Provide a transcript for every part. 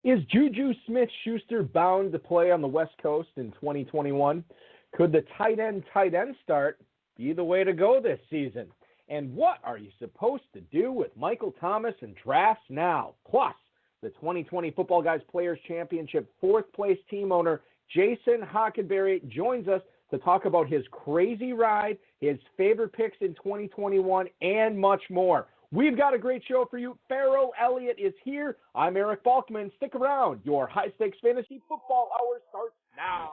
Is Juju Smith-Schuster bound to play on the West Coast in 2021? Could the tight end start be the way to go this season? And what are you supposed to do with Michael Thomas and drafts now? Plus, the 2020 Footballguys Players Championship fourth-place team owner Jason Hockenberry joins us to talk about his crazy ride, his favorite picks in 2021, and much more. We've got a great show for you. Farrell Elliott is here. I'm Eric Balkman. Stick around. Your high-stakes fantasy football hour starts now.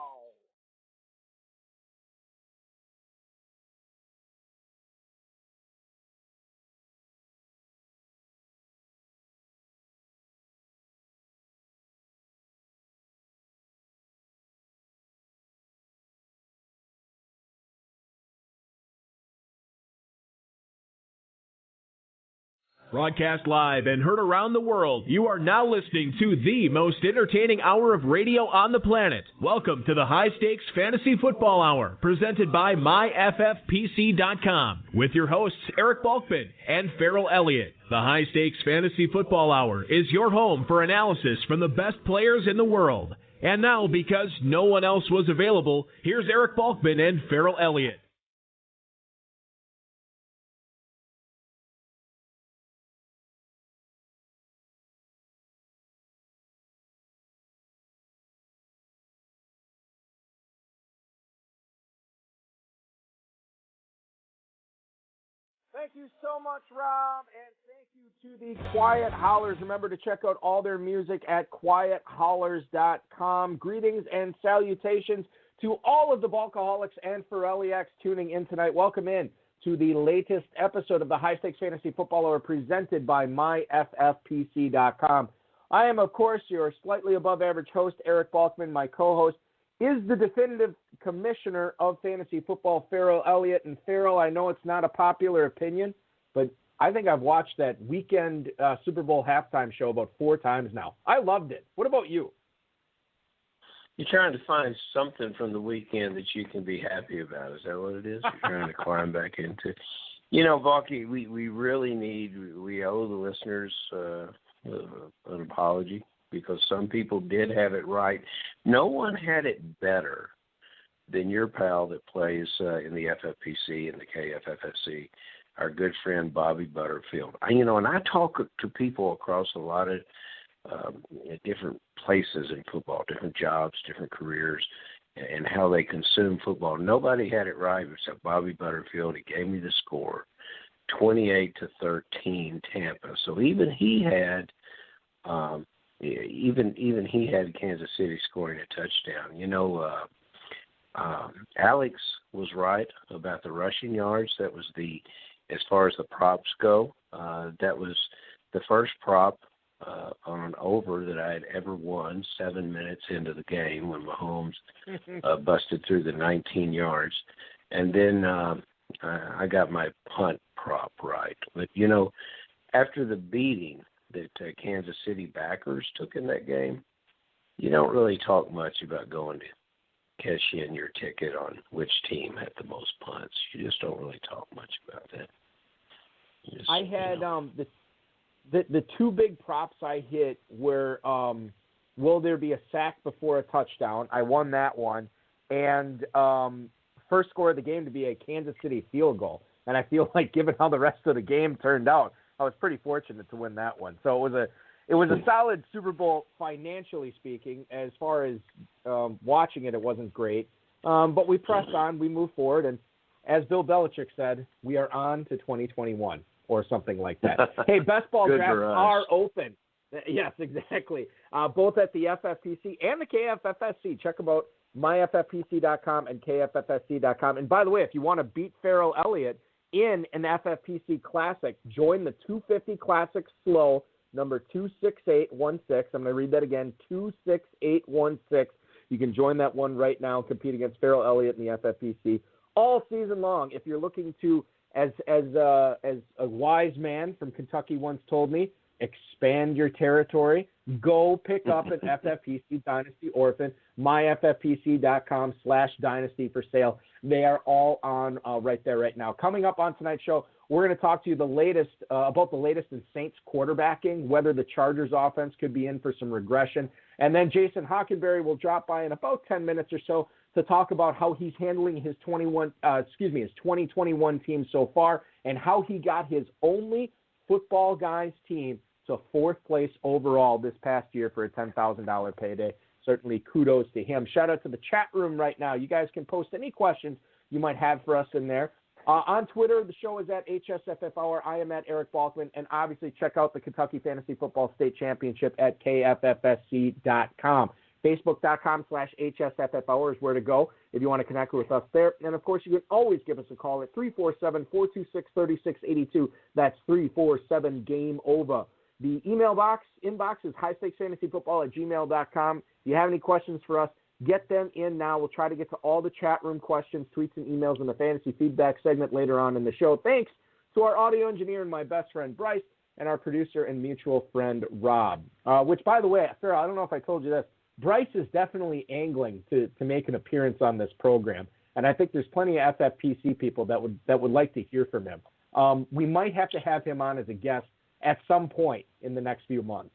Broadcast live and heard around the world, you are now listening to the most entertaining hour of radio on the planet. Welcome to the High Stakes Fantasy Football Hour, presented by MyFFPC.com, with your hosts Eric Balkman and Farrell Elliott. The High Stakes Fantasy Football Hour is your home for analysis from the best players in the world. And now, because no one else was available, here's Eric Balkman and Farrell Elliott. Thank you so much, Rob, and thank you to the Quiet Howlers. Remember to check out all their music at quiethowlers.com. Greetings and salutations to all of the Balkaholics and Ferrelliacs tuning in tonight. Welcome in to the latest episode of the High Stakes Fantasy Football Hour presented by MyFFPC.com. I am, of course, your slightly above average host, Eric Balkman. My co-host is the definitive commissioner of fantasy football, Farrell Elliott. And Farrell, I know it's not a popular opinion, but I think I've watched that weekend Super Bowl halftime show about 4 times now. I loved it. What about you? You're trying to find something from the weekend that you can be happy about. Is that what it is? You're trying to climb back into. You know, Balky, we really we owe the listeners an apology, because some people did have it right. No one had it better than your pal that plays in the FFPC and the KFFSC, our good friend Bobby Butterfield. And I talk to people across a lot of different places in football, different jobs, different careers, and how they consume football. Nobody had it right except Bobby Butterfield. He gave me the score, 28-13 Tampa. So even he had even he had Kansas City scoring a touchdown. Alex was right about the rushing yards. That was as far as the props go, that was the first prop on an over that I had ever won 7 minutes into the game when Mahomes busted through the 19 yards. And then I got my punt prop right. But, after the beating that Kansas City backers took in that game, you don't really talk much about going to cash in your ticket on which team had the most punts. You just don't really talk much about that. I had the 2 big props I hit were will there be a sack before a touchdown? I won that one. And first score of the game to be a Kansas City field goal. And I feel like, given how the rest of the game turned out, I was pretty fortunate to win that one. So it was a solid Super Bowl financially speaking. As far as watching it, it wasn't great. But we pressed on, we moved forward, and as Bill Belichick said, we are on to 2021 or something like that. Hey, best ball drafts are open. Yes, exactly. Both at the FFPC and the KFFSC. Check them out, myffpc.com and kffsc.com. And by the way, if you want to beat Farrell Elliott in an FFPC Classic, join the 250 Classic Slow, number 26816. I'm going to read that again, 26816. You can join that one right now and compete against Farrell Elliott in the FFPC all season long. If you're looking to, as a wise man from Kentucky once told me, expand your territory, go pick up an FFPC Dynasty Orphan, myffpc.com/Dynasty for sale. They are all on right there right now. Coming up on tonight's show, We're going to talk to you about the latest in Saints quarterbacking, whether the Chargers offense could be in for some regression. And then Jason Hockenberry will drop by in about 10 minutes or so to talk about how he's handling his 2021 team so far and how he got his only Footballguys team to 4th place overall this past year for a $10,000 payday. Certainly kudos to him. Shout out to the chat room right now. You guys can post any questions you might have for us in there. On Twitter, the show is at HSFF Hour. I am at Eric Balkman. And obviously check out the Kentucky Fantasy Football State Championship at KFFSC.com. Facebook.com/HSFF Hour is where to go if you want to connect with us there. And, of course, you can always give us a call at 347-426-3682. That's 347-GAME-OVER. The inbox is highstakesfantasyfootball@gmail.com. If you have any questions for us, get them in now. We'll try to get to all the chat room questions, tweets, and emails in the fantasy feedback segment later on in the show. Thanks to our audio engineer and my best friend, Bryce, and our producer and mutual friend, Rob. Which, by the way, Farrell, I don't know if I told you this, Bryce is definitely angling to make an appearance on this program. And I think there's plenty of FFPC people that would like to hear from him. We might have to have him on as a guest at some point in the next few months.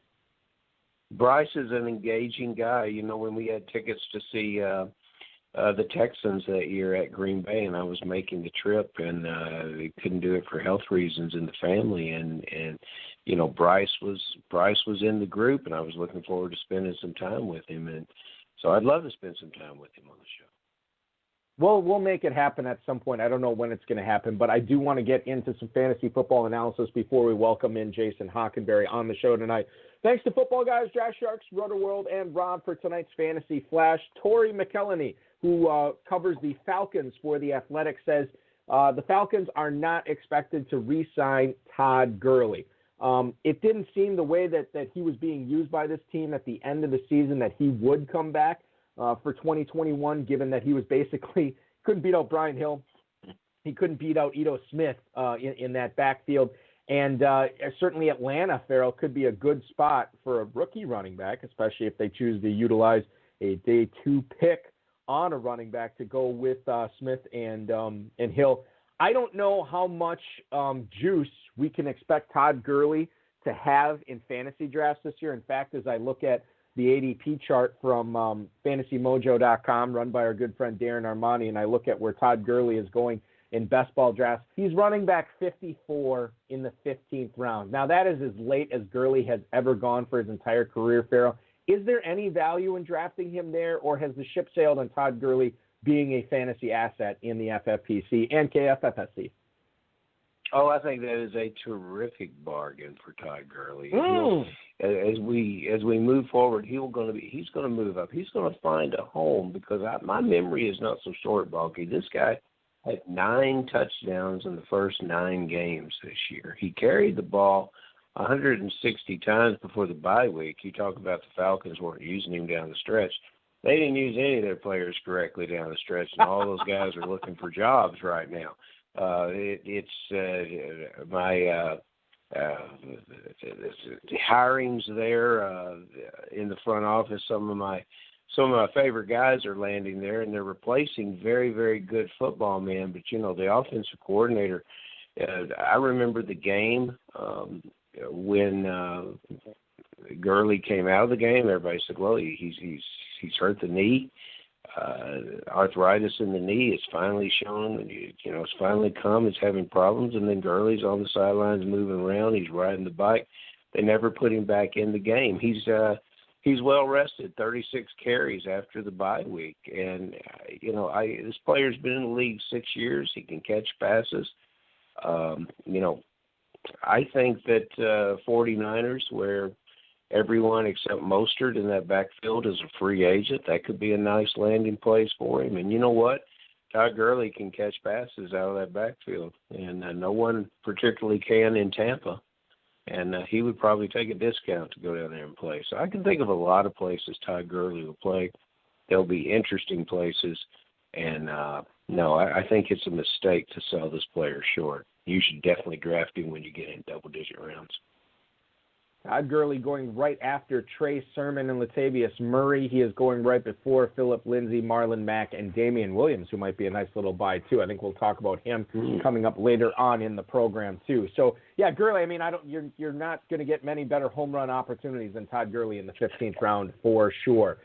Bryce is an engaging guy. You know, when we had tickets to see the Texans that year at Green Bay, and I was making the trip, and they couldn't do it for health reasons in the family, and you know, Bryce was in the group, and I was looking forward to spending some time with him, and so I'd love to spend some time with him on the show. Well, we'll make it happen at some point. I don't know when it's going to happen, but I do want to get into some fantasy football analysis before we welcome in Jason Hockenberry on the show tonight. Thanks to Footballguys, Draft Sharks, Roto World, and Rob for tonight's Fantasy Flash. Tori McKelney, who covers the Falcons for The Athletic, says the Falcons are not expected to re-sign Todd Gurley. It didn't seem the way that he was being used by this team at the end of the season that he would come back for 2021, given that he was basically couldn't beat out Brian Hill. He couldn't beat out Ito Smith in that backfield. And certainly Atlanta, Farrell, could be a good spot for a rookie running back, especially if they choose to utilize a day 2 pick on a running back to go with Smith and Hill. I don't know how much juice we can expect Todd Gurley to have in fantasy drafts this year. In fact, as I look at the ADP chart from FantasyMojo.com, run by our good friend Darren Armani, and I look at where Todd Gurley is going in best ball drafts, he's running back 54 in the 15th round. Now, that is as late as Gurley has ever gone for his entire career, Farrell. Is there any value in drafting him there, or has the ship sailed on Todd Gurley being a fantasy asset in the FFPC and KFFSC? Oh, I think that is a terrific bargain for Todd Gurley. As we move forward, he's going to move up. He's going to find a home because my memory is not so short, Balky. This guy had 9 touchdowns in the first 9 games this year. He carried the ball 160 times before the bye week. You talk about the Falcons weren't using him down the stretch. They didn't use any of their players correctly down the stretch, and all those guys are looking for jobs right now. Hirings there in the front office. Some of my favorite guys are landing there, and they're replacing very, very good football men. But you know, the offensive coordinator. I remember the game when Gurley came out of the game. Everybody said, "Well, he's hurt the knee." Arthritis in the knee is finally shown, and it's finally come. It's having problems, and then Gurley's on the sidelines moving around. He's riding the bike. They never put him back in the game. He's well rested, 36 carries after the bye week, and this player's been in the league 6 years. He can catch passes. I think that 49ers, where everyone except Mostert in that backfield is a free agent, that could be a nice landing place for him. And you know what? Todd Gurley can catch passes out of that backfield, and no one particularly can in Tampa. And he would probably take a discount to go down there and play. So I can think of a lot of places Todd Gurley will play. They'll be interesting places. And, no, I think it's a mistake to sell this player short. You should definitely draft him when you get in double-digit rounds. Todd Gurley going right after Trey Sermon and Latavius Murray. He is going right before Phillip Lindsay, Marlon Mack, and Damian Williams, who might be a nice little buy, too. I think we'll talk about him coming up later on in the program, too. So, yeah, Gurley, I mean, you're not going to get many better home run opportunities than Todd Gurley in the 15th round for sure.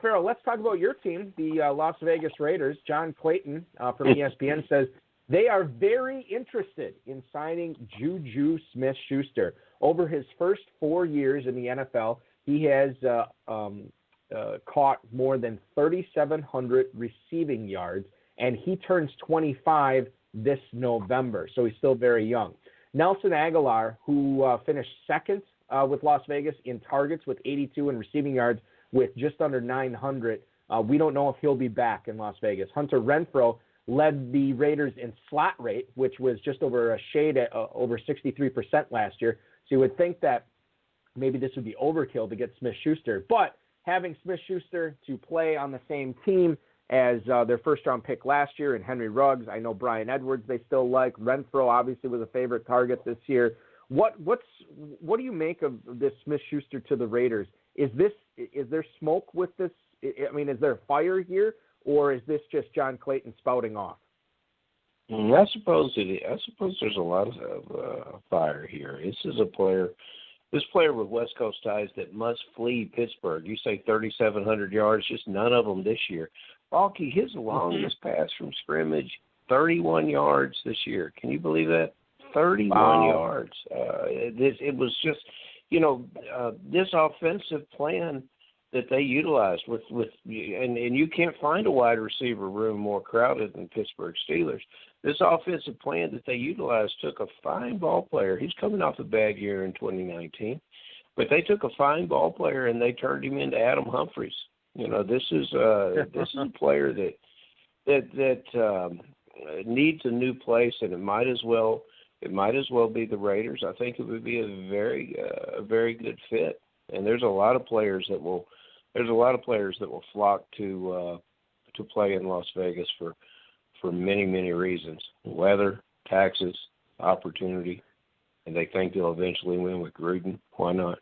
Farrell, let's talk about your team, the Las Vegas Raiders. John Clayton from ESPN says they are very interested in signing Juju Smith-Schuster. Over his first 4 years in the NFL, he has caught more than 3,700 receiving yards, and he turns 25 this November, so he's still very young. Nelson Aguilar, who finished second with Las Vegas in targets with 82 and receiving yards with just under 900, we don't know if he'll be back in Las Vegas. Hunter Renfro led the Raiders in slot rate, which was just over a shade at over 63% last year. So you would think that maybe this would be overkill to get Smith-Schuster. But having Smith-Schuster to play on the same team as their first-round pick last year and Henry Ruggs, I know Brian Edwards they still like. Renfro obviously was a favorite target this year. What do you make of this Smith-Schuster to the Raiders? Is there smoke with this? I mean, is there fire here, or is this just John Clayton spouting off? I suppose there's a lot of fire here. This player with West Coast ties that must flee Pittsburgh. You say 3,700 yards, just none of them this year. Balky, his longest pass from scrimmage, 31 yards this year. Can you believe that? 31 yards. It was just, this offensive plan that they utilized and you can't find a wide receiver room more crowded than Pittsburgh Steelers. This offensive plan that they utilized took a fine ball player. He's coming off a bad year in 2019, but they took a fine ball player and they turned him into Adam Humphries. This is a player that needs a new place, and it might as well be the Raiders. I think it would be a very good fit. And there's a lot of players that will flock to play in Las Vegas for many, many reasons: weather, taxes, opportunity, and they think they'll eventually win with Gruden. Why not?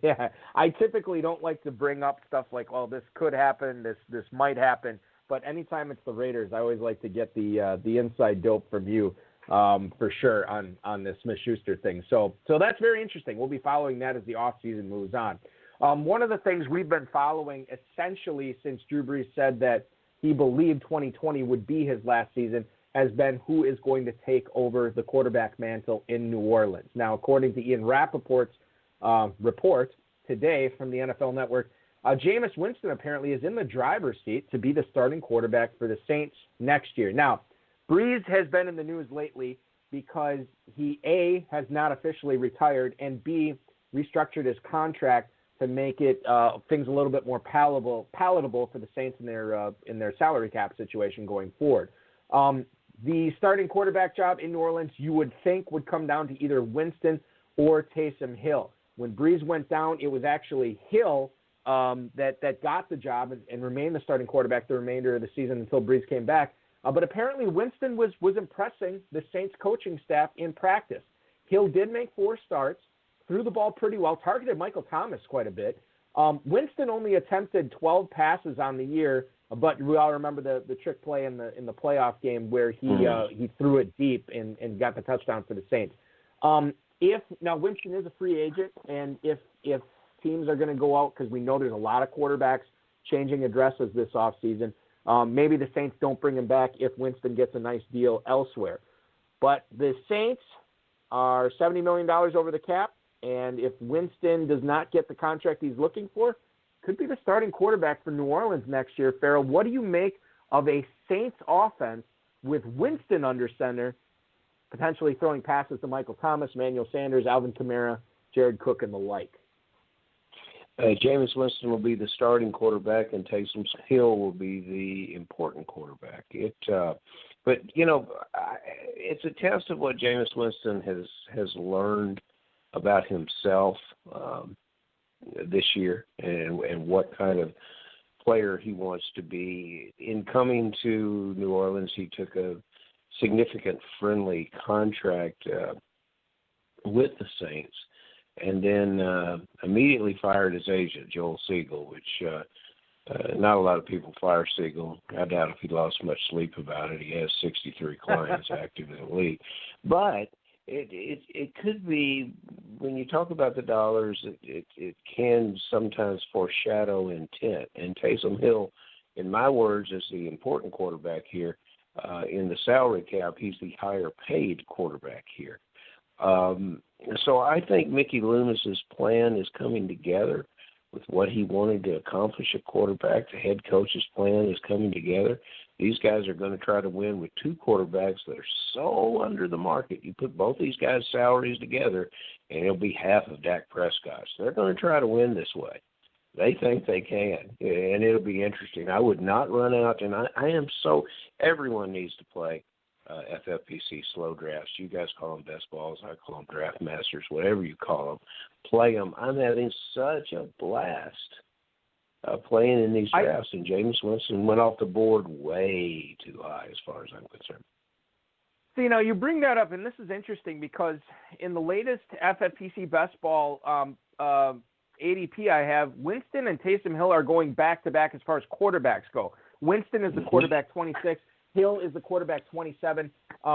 Yeah, I typically don't like to bring up stuff like, "Oh, this could happen, this might happen," but anytime it's the Raiders, I always like to get the inside dope from you. For sure on this Smith-Schuster thing. So that's very interesting. We'll be following that as the offseason moves on. One of the things we've been following essentially since Drew Brees said that he believed 2020 would be his last season has been who is going to take over the quarterback mantle in New Orleans. Now, according to Ian Rappaport's report today from the NFL Network, Jameis Winston apparently is in the driver's seat to be the starting quarterback for the Saints next year. Now, Brees has been in the news lately because he, A, has not officially retired, and B, restructured his contract to make it things a little bit more palatable for the Saints in their salary cap situation going forward. The starting quarterback job in New Orleans, you would think, would come down to either Winston or Taysom Hill. When Brees went down, it was actually Hill that got the job and remained the starting quarterback the remainder of the season until Brees came back. But apparently Winston was impressing the Saints coaching staff in practice. Hill did make 4 starts, threw the ball pretty well, targeted Michael Thomas quite a bit. Winston only attempted 12 passes on the year, but we all remember the trick play in the playoff game where he threw it deep and got the touchdown for the Saints. Now Winston is a free agent, and if teams are going to go out, because we know there's a lot of quarterbacks changing addresses this offseason, maybe the Saints don't bring him back if Winston gets a nice deal elsewhere. But the Saints are $70 million over the cap, and if Winston does not get the contract he's looking for, could be the starting quarterback for New Orleans next year. Farrell, what do you make of a Saints offense with Winston under center, potentially throwing passes to Michael Thomas, Emmanuel Sanders, Alvin Kamara, Jared Cook, and the like? Jameis Winston will be the starting quarterback, and Taysom Hill will be the important quarterback. But it's a test of what Jameis Winston has learned about himself this year, and what kind of player he wants to be. In coming to New Orleans, he took a significant friendly contract with the Saints. and then immediately fired his agent, Joel Siegel, which not a lot of people fire Siegel. I doubt if he lost much sleep about it. He has 63 clients active in the league. But it could be, when you talk about the dollars, it can sometimes foreshadow intent. And Taysom Hill, in my words, is the important quarterback here. In the salary cap, he's the higher paid quarterback here. So I think Mickey Loomis's plan is coming together with what he wanted to accomplish at quarterback. The head coach's plan is coming together. These guys are going to try to win with two quarterbacks that are so under the market. You put both these guys' salaries together, and it'll be half of Dak Prescott's. They're going to try to win this way. They think they can, and it'll be interesting. I would not run out, and I am so – everyone needs to play FFPC slow drafts. You guys call them best balls. I call them draft masters, whatever you call them. Play them. I'm having such a blast playing in these drafts, and Jameis Winston went off the board way too high as far as I'm concerned. So, you bring that up, and this is interesting because in the latest FFPC best ball ADP I have, Winston and Taysom Hill are going back-to-back as far as quarterbacks go. Winston is the quarterback 26. Hill is the quarterback 27.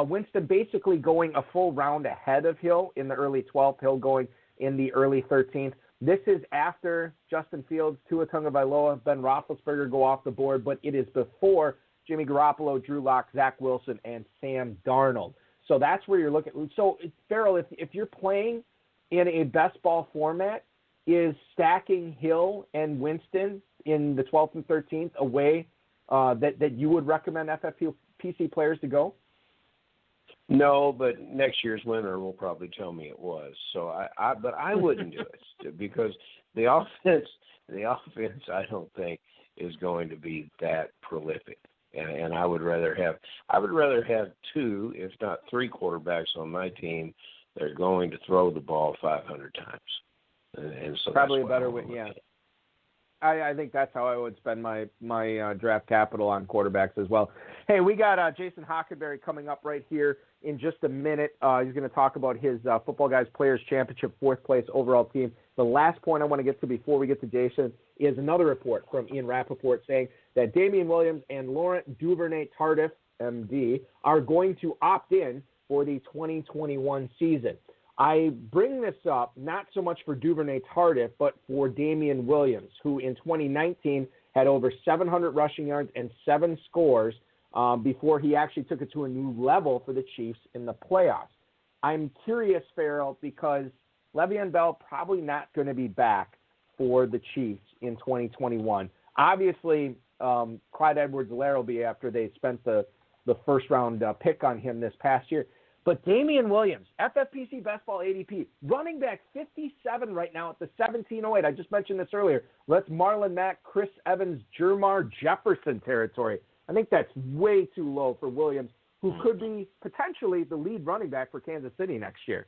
Winston basically going a full round ahead of Hill in the early 12th. Hill going in the early 13th. This is after Justin Fields, Tua Tagovailoa, Ben Roethlisberger go off the board, but it is before Jimmy Garoppolo, Drew Lock, Zach Wilson, and Sam Darnold. So that's where you're looking. So, Farrell, if you're playing in a best ball format, is stacking Hill and Winston in the 12th and 13th a way that you would recommend FFPC players to go? No, but next year's winner will probably tell me it was. So but I wouldn't do it because the offense I don't think is going to be that prolific. And I would rather have two, if not three quarterbacks on my team that are going to throw the ball 500 times. And so probably a better way, yeah. I think that's how I would spend my draft capital on quarterbacks as well. Hey, we got Jason Hockenberry coming up right here in just a minute. He's going to talk about his Football Guys Players Championship fourth place overall team. The last point I want to get to before we get to Jason is another report from Ian Rappaport saying that Damian Williams and Laurent Duvernay-Tardif, MD, are going to opt in for the 2021 season. I bring this up not so much for Duvernay-Tardif, but for Damian Williams, who in 2019 had over 700 rushing yards and 7 scores before he actually took it to a new level for the Chiefs in the playoffs. I'm curious, Farrell, because Le'Veon Bell probably not going to be back for the Chiefs in 2021. Obviously, Clyde Edwards-Helaire will be after they spent the first-round pick on him this past year. But Damian Williams, FFPC Best Ball ADP, running back 57 right now at the 1708. I just mentioned this earlier. That's Marlon Mack, Chris Evans, Jermar Jefferson territory. I think that's way too low for Williams, who could be potentially the lead running back for Kansas City next year.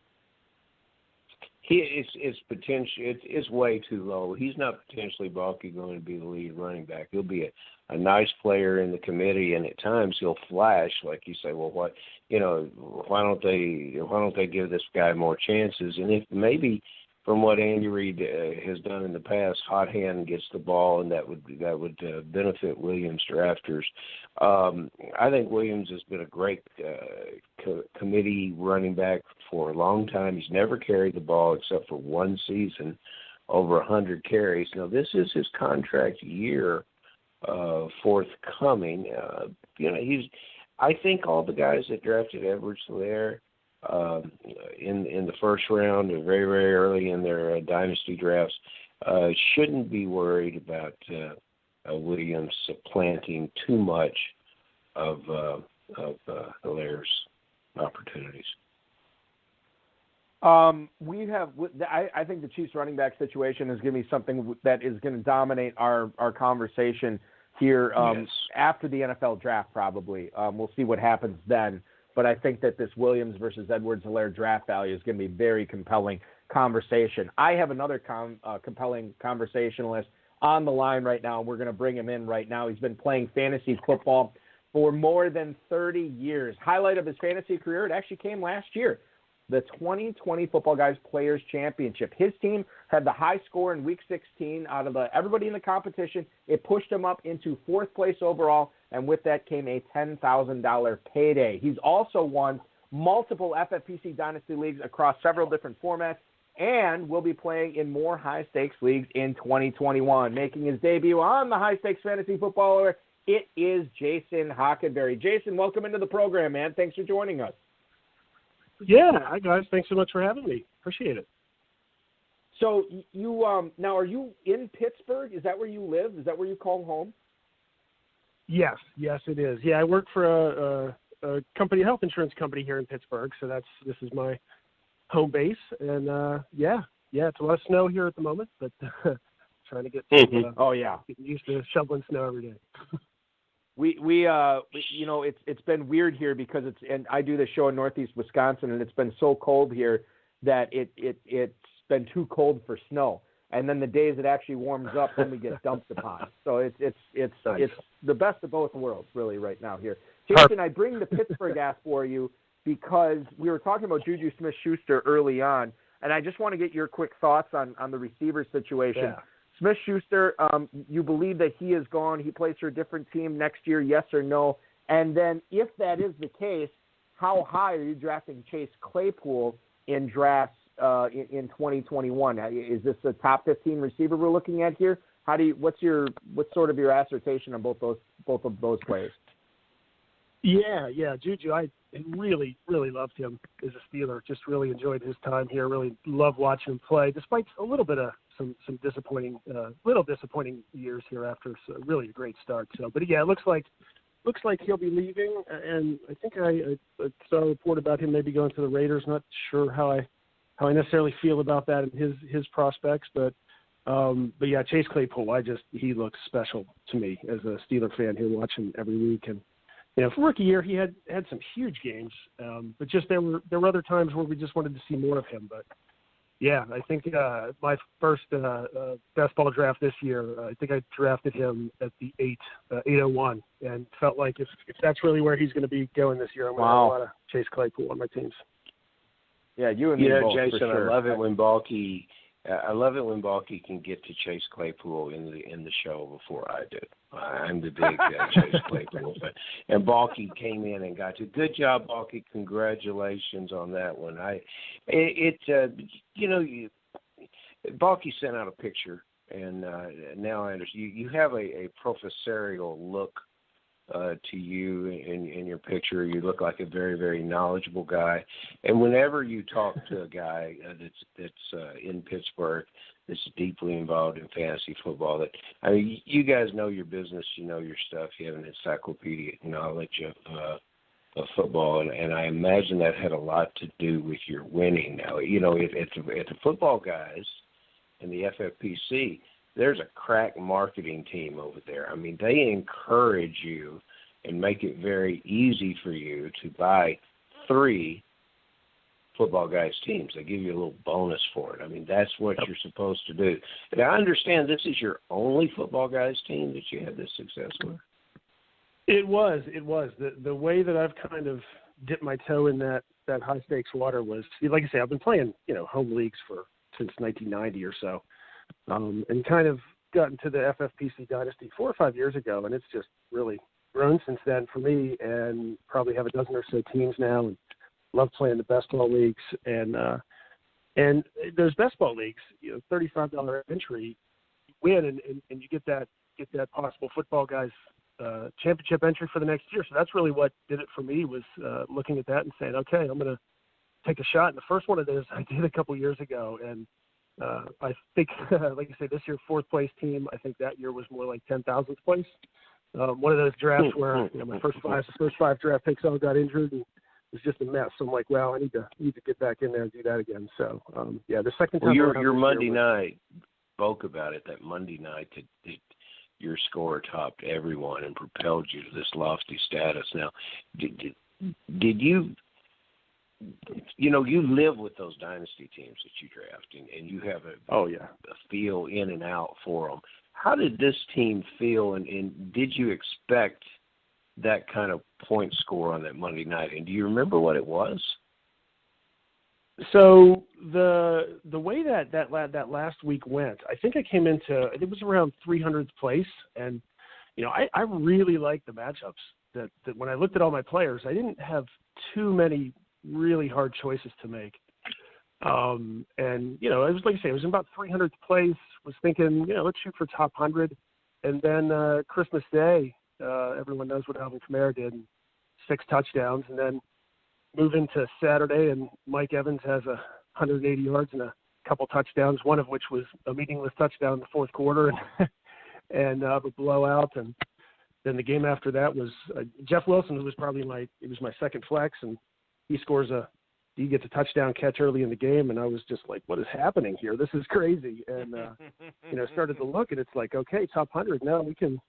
It's way too low. He's not potentially bulky going to be the lead running back. He'll be a nice player in the committee, and at times he'll flash. Like you say, well, why don't they give this guy more chances? And if maybe from what Andy Reid has done in the past, hot hand gets the ball, and that would benefit Williams drafters. I think Williams has been a great committee running back for a long time. He's never carried the ball except for one season, over 100 carries. Now this is his contract year forthcoming. I think all the guys that drafted Edwards-Helaire in the first round, or very, very early in their dynasty drafts, shouldn't be worried about Williams supplanting too much of Hilaire's opportunities. I think the Chiefs running back situation is going to be something that is going to dominate our conversation here after the NFL draft probably. We'll see what happens then. But I think that this Williams versus Edwards-Helaire draft value is going to be very compelling conversation. I have another compelling conversationalist on the line right now. We're going to bring him in right now. He's been playing fantasy football for more than 30 years. Highlight of his fantasy career, it actually came last year. the 2020 Football Guys Players Championship. His team had the high score in Week 16 out of everybody in the competition. It pushed him up into 4th place overall, and with that came a $10,000 payday. He's also won multiple FFPC Dynasty leagues across several different formats, and will be playing in more high-stakes leagues in 2021. Making his debut on the High Stakes Fantasy Football Hour, it is Jason Hockenberry. Jason, welcome into the program, man. Thanks for joining us. Yeah, hi guys. Thanks so much for having me. Appreciate it. So you now, are you in Pittsburgh? Is that where you live? Is that where you call home? Yes, it is. Yeah, I work for a company, a health insurance company here in Pittsburgh. So this is my home base, and it's a lot of snow here at the moment, but trying to get getting used to shoveling snow every day. We it's been weird here because and I do the show in Northeast Wisconsin, and it's been so cold here that it's been too cold for snow. And then the days it actually warms up, then we get dumped upon. So it's the best of both worlds really right now here. Jason, I bring the Pittsburgh app for you because we were talking about Juju Smith-Schuster early on, and I just want to get your quick thoughts on the receiver situation. Yeah. Smith-Schuster, you believe that he is gone, he plays for a different team next year, yes or no? And then if that is the case, how high are you drafting Chase Claypool in drafts in 2021? Is this a top 15 receiver we're looking at here? What's sort of your assertion on both of those players? Yeah, Juju, I really, really loved him as a Steeler. Just really enjoyed his time here. Really loved watching him play, despite a little bit of some disappointing years here after really a great start. So, but yeah, it looks like he'll be leaving, and I think I saw a report about him maybe going to the Raiders. Not sure how I necessarily feel about that and his prospects, but yeah, Chase Claypool, he looks special to me as a Steeler fan here watching every week. And for rookie year, he had some huge games, but just there were other times where we just wanted to see more of him. But yeah, I think my first best ball draft this year, I think I drafted him at the 801, and felt like if that's really where he's going to be going this year, I'm going to have a lot of Chase Claypool on my teams. Yeah, you and me both, Jason, for sure. I love it when Balky can get to Chase Claypool in the show before I do. I'm the big Chase Claypool fan, and Balky came in and got to. Good job, Balky. Congratulations on that one. Balky sent out a picture, and now I understand. You have a professorial look to you in your picture. You look like a very, very knowledgeable guy. And whenever you talk to a guy that's in Pittsburgh, that's deeply involved in fantasy football, you guys know your business, you know your stuff, you have an encyclopedic knowledge of football, and I imagine that had a lot to do with your winning. Now, at the Football Guys and the FFPC, there's a crack marketing team over there. I mean, they encourage you and make it very easy for you to buy 3 Football Guys teams. They give you a little bonus for it. I mean, that's what you're supposed to do. And I understand this is your only Football Guys team that you had this success with. It was. The way that I've kind of dipped my toe in that high stakes water was, like I say, I've been playing, home leagues since 1990 or so. And kind of got into the FFPC Dynasty 4 or 5 years ago, and it's just really grown since then for me, and probably have a dozen or so teams now, and love playing the best ball leagues. And those best ball leagues, $35 entry, you win, and you get that possible Football Guys championship entry for the next year. So that's really what did it for me, was looking at that and saying, okay, I'm going to take a shot. And the first one of those I did a couple years ago, and I think, like I say, this year 4th place team. I think that year was more like 10,000th place. One of those drafts where my first five draft picks all got injured, and it was just a mess. So I'm like, well, I need to get back in there and do that again. So the second time. Well, your Monday night spoke about it. That Monday night that your score topped everyone and propelled you to this lofty status. Now, did you? You live with those dynasty teams that you draft, and you have a feel in and out for them. How did this team feel, and did you expect that kind of point score on that Monday night? And do you remember what it was? So the way that last week went, I think I came into, it was around 300th place, and I really liked the matchups. That when I looked at all my players, I didn't have too many really hard choices to make. And it was like I say, it was in about 300th place. Was thinking, let's shoot for top 100, and then Christmas Day, everyone knows what Alvin Kamara did, 6 touchdowns, and then move into Saturday, and Mike Evans has 180 yards and a couple touchdowns, one of which was a meaningless touchdown in the fourth quarter, and a blowout. And then the game after that was Jeff Wilson, who was probably my second flex, and he gets a touchdown catch early in the game, and I was just like, what is happening here? This is crazy. And started to look, and it's like, okay, top 100 now. We can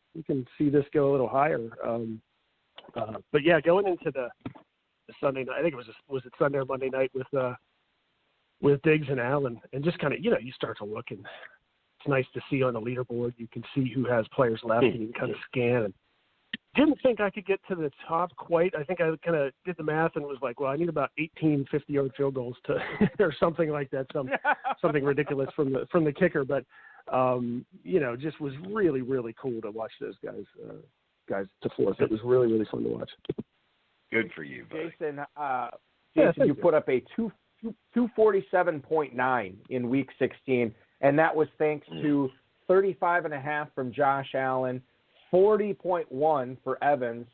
see this go a little higher. But yeah, going into the Sunday night, I think it was it Sunday or Monday night with Diggs and Allen, and just kind of, you start to look, and it's nice to see on the leaderboard. You can see who has players left, and you can kind of scan. And didn't think I could get to the top quite. I think I kind of did the math and was like, well, I need about 18 50-yard field goals to or something like that, something ridiculous from the kicker. But just was really, really cool to watch those guys to fourth. It was really, really fun to watch. Good for you, buddy. Jason, you put up a 247.9 in Week 16, and that was thanks to 35.5 from Josh Allen, 40.1 for Evans,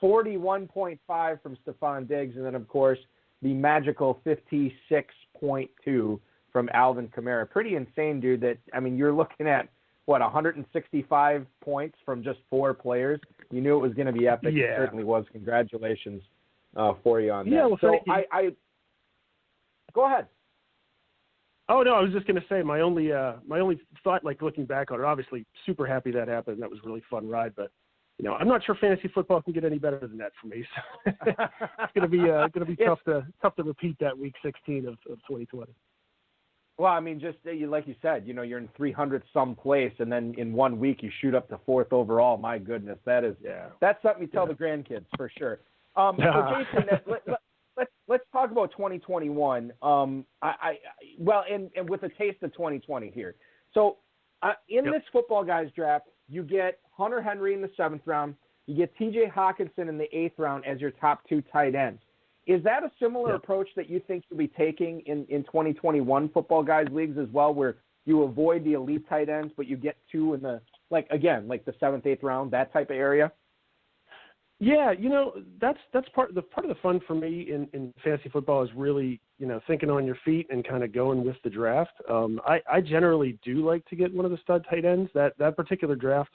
41.5 from Stephon Diggs, and then, of course, the magical 56.2 from Alvin Kamara. Pretty insane, dude. You're looking at, 165 points from just 4 players. You knew it was going to be epic. Yeah. It certainly was. Congratulations for you on that. Yeah, well, so I go ahead. Oh no, I was just going to say my only thought, like looking back on it, obviously super happy that happened. That was a really fun ride, but I'm not sure fantasy football can get any better than that for me. So it's going to be tough to repeat that Week 16 of 2020. Well, just like you said, you're in 300 some place, and then in 1 week you shoot up to 4th overall. My goodness, that's something you tell the grandkids for sure. So Jason, let's talk about 2021. And with a taste of 2020 here. So this Football Guys draft, you get Hunter Henry in the 7th round. You get T.J. Hockenson in the 8th round as your top 2 tight ends. Is that a similar approach that you think you'll be taking in 2021 Football Guys leagues as well, where you avoid the elite tight ends, but you get 2 in the the 7th, 8th round, that type of area? Yeah, that's part of the fun for me in fantasy football is really, thinking on your feet and kind of going with the draft. I generally do like to get one of the stud tight ends. That particular draft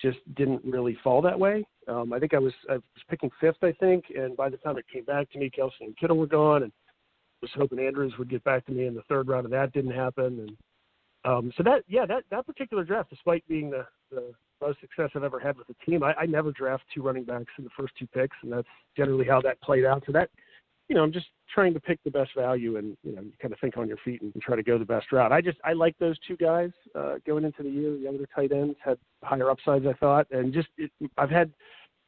just didn't really fall that way. I think I was picking 5th, I think, and by the time it came back to me, Kelsey and Kittle were gone, and was hoping Andrews would get back to me in the 3rd round, and that didn't happen. And so that particular draft, despite being the most success I've ever had with a team, I never draft 2 running backs in the first 2 picks, and that's generally how that played out. So that, I'm just trying to pick the best value, and you kind of think on your feet and try to go the best route. I like those 2 guys going into the year. The other tight ends had higher upsides, I thought, and I've had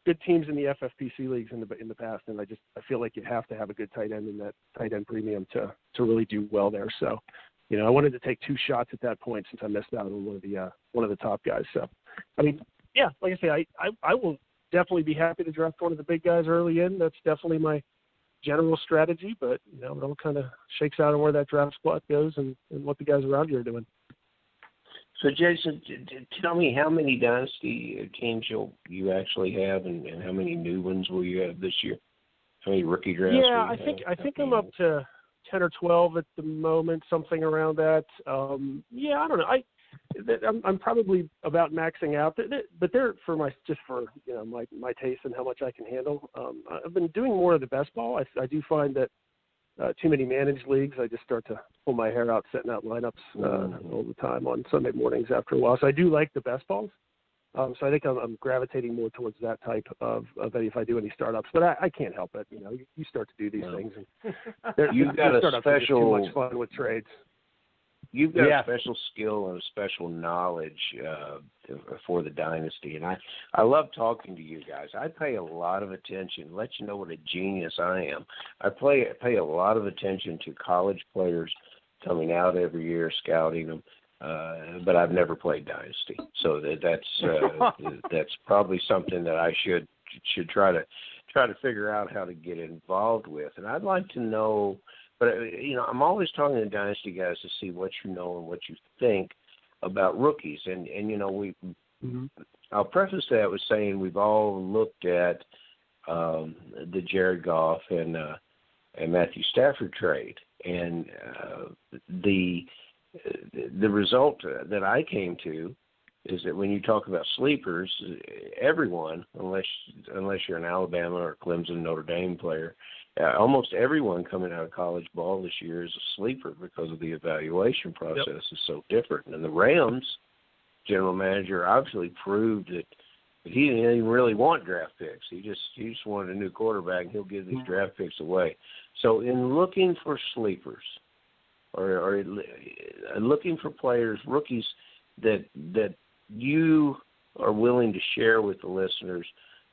good teams in the FFPC leagues in the past, and I feel like you have to have a good tight end in that tight end premium to really do well there. So, I wanted to take 2 shots at that point since I missed out on one of the top guys. So, like I say, I will definitely be happy to draft one of the big guys early in. That's definitely my general strategy, but it all kind of shakes out on where that draft spot goes and what the guys around you are doing. So, Jason, tell me how many Dynasty teams you actually have, and how many new ones will you have this year? How many rookie drafts? Yeah, I think I'm up to 10 or 12 at the moment, something around that. I don't know. I'm probably about maxing out, but they're for my taste and how much I can handle. I've been doing more of the best ball. I do find that too many managed leagues, I just start to pull my hair out setting out lineups all the time on Sunday mornings after a while. So I do like the best balls. So I think I'm gravitating more towards that type of if I do any startups. But I can't help it. You start to do these things, and you've got a special. Too much fun with trades. you've got a special skill and a special knowledge for the Dynasty, and I love talking to you guys. I pay a lot of attention. Let you know what a genius I am. I pay a lot of attention to college players coming out every year, scouting them. But I've never played Dynasty, so that's probably something that I should try to figure out how to get involved with. And I'd like to know, but I'm always talking to Dynasty guys to see what you know and what you think about rookies. And we I'll preface that with saying we've all looked at the Jared Goff and Matthew Stafford trade, and the result that I came to is that when you talk about sleepers, everyone, unless you're an Alabama or Clemson, Notre Dame player, almost everyone coming out of college ball this year is a sleeper because of the evaluation process is so different. And the Rams general manager obviously proved that he didn't even really want draft picks. He just wanted a new quarterback, and he'll give these draft picks away. So in looking for sleepers, or looking for players, rookies that you are willing to share with the listeners,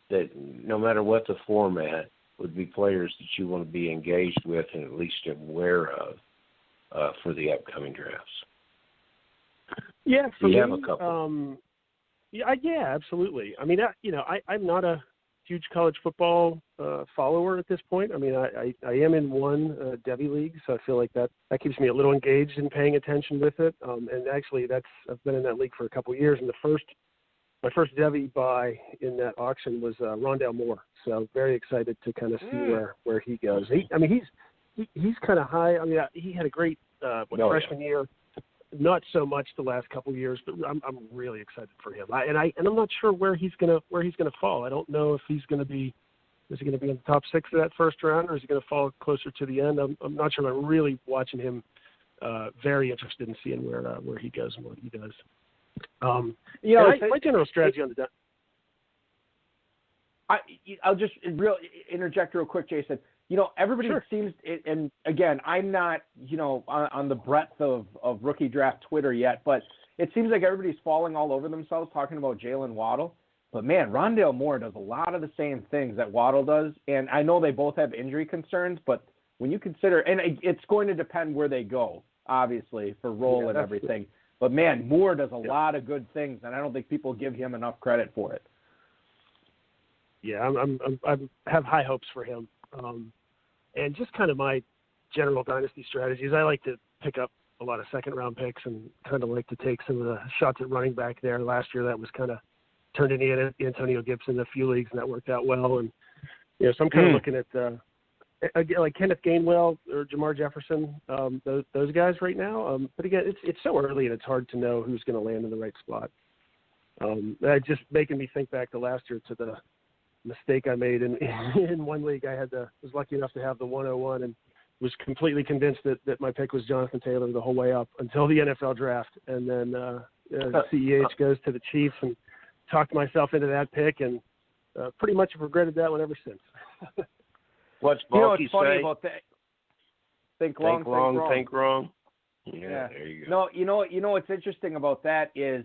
that no matter what the format, would be players that you want to be engaged with and at least aware of for the upcoming drafts. Yeah, for me, have a couple. Yeah, absolutely. I mean, I'm not a huge college football follower at this point. I mean, I am in one Devy league, so I feel like that keeps me a little engaged in paying attention with it. And actually, I've been in that league for a couple of years, and my first Devy buy in that auction was Rondale Moore. So very excited to kind of see where he goes. He's kind of high. I mean, he had a great freshman year. Not so much the last couple of years, but I'm really excited for him. I'm not sure where he's gonna fall. I don't know if is he gonna be in the top 6 of that first round, or is he gonna fall closer to the end? I'm not sure. I'm really watching him. Very interested in seeing where he goes and what he does. My general strategy on the. I'll just interject real quick, Jason. Everybody seems, and again, I'm not, on the breadth of rookie draft Twitter yet, but it seems like everybody's falling all over themselves talking about Jalen Waddle. But, man, Rondale Moore does a lot of the same things that Waddle does, and I know they both have injury concerns, but when you consider, and it's going to depend where they go, obviously, for role and everything. But, man, Moore does a lot of good things, and I don't think people give him enough credit for it. Yeah, I have high hopes for him. And just kind of my general dynasty strategy is I like to pick up a lot of second-round picks and kind of like to take some of the shots at running back there. Last year that was kind of turned into Antonio Gibson in a few leagues, and that worked out well. And, so I'm kind of looking at like Kenneth Gainwell or Jamar Jefferson, those guys right now. But, again, it's so early and it's hard to know who's going to land in the right spot. Just making me think back to last year to the mistake I made in one league. I was lucky enough to have the 101 and was completely convinced that my pick was Jonathan Taylor the whole way up until the NFL draft. And then CEH goes to the Chiefs and talked myself into that pick, and pretty much have regretted that one ever since. What's Balky funny say? about that? Think long, think wrong. Yeah, there you go. No, you know what's interesting about that is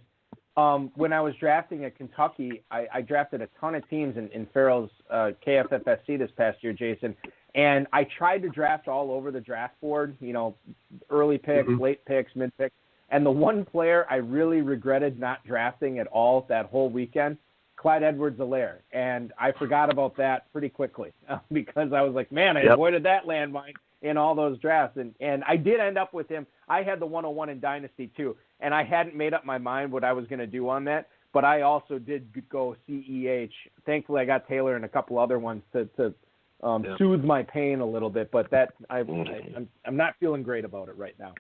when I was drafting at Kentucky, I drafted a ton of teams in Farrell's KFFSC this past year, Jason, and I tried to draft all over the draft board, early picks, late picks, mid picks, and the one player I really regretted not drafting at all that whole weekend, Clyde Edwards-Helaire, and I forgot about that pretty quickly because I was like, man, I avoided that landmine in all those drafts, and I did end up with him. I had the 101 in Dynasty too, and I hadn't made up my mind what I was going to do on that, but I also did go CEH. Thankfully, I got Taylor and a couple other ones to soothe my pain a little bit, but that I'm not feeling great about it right now.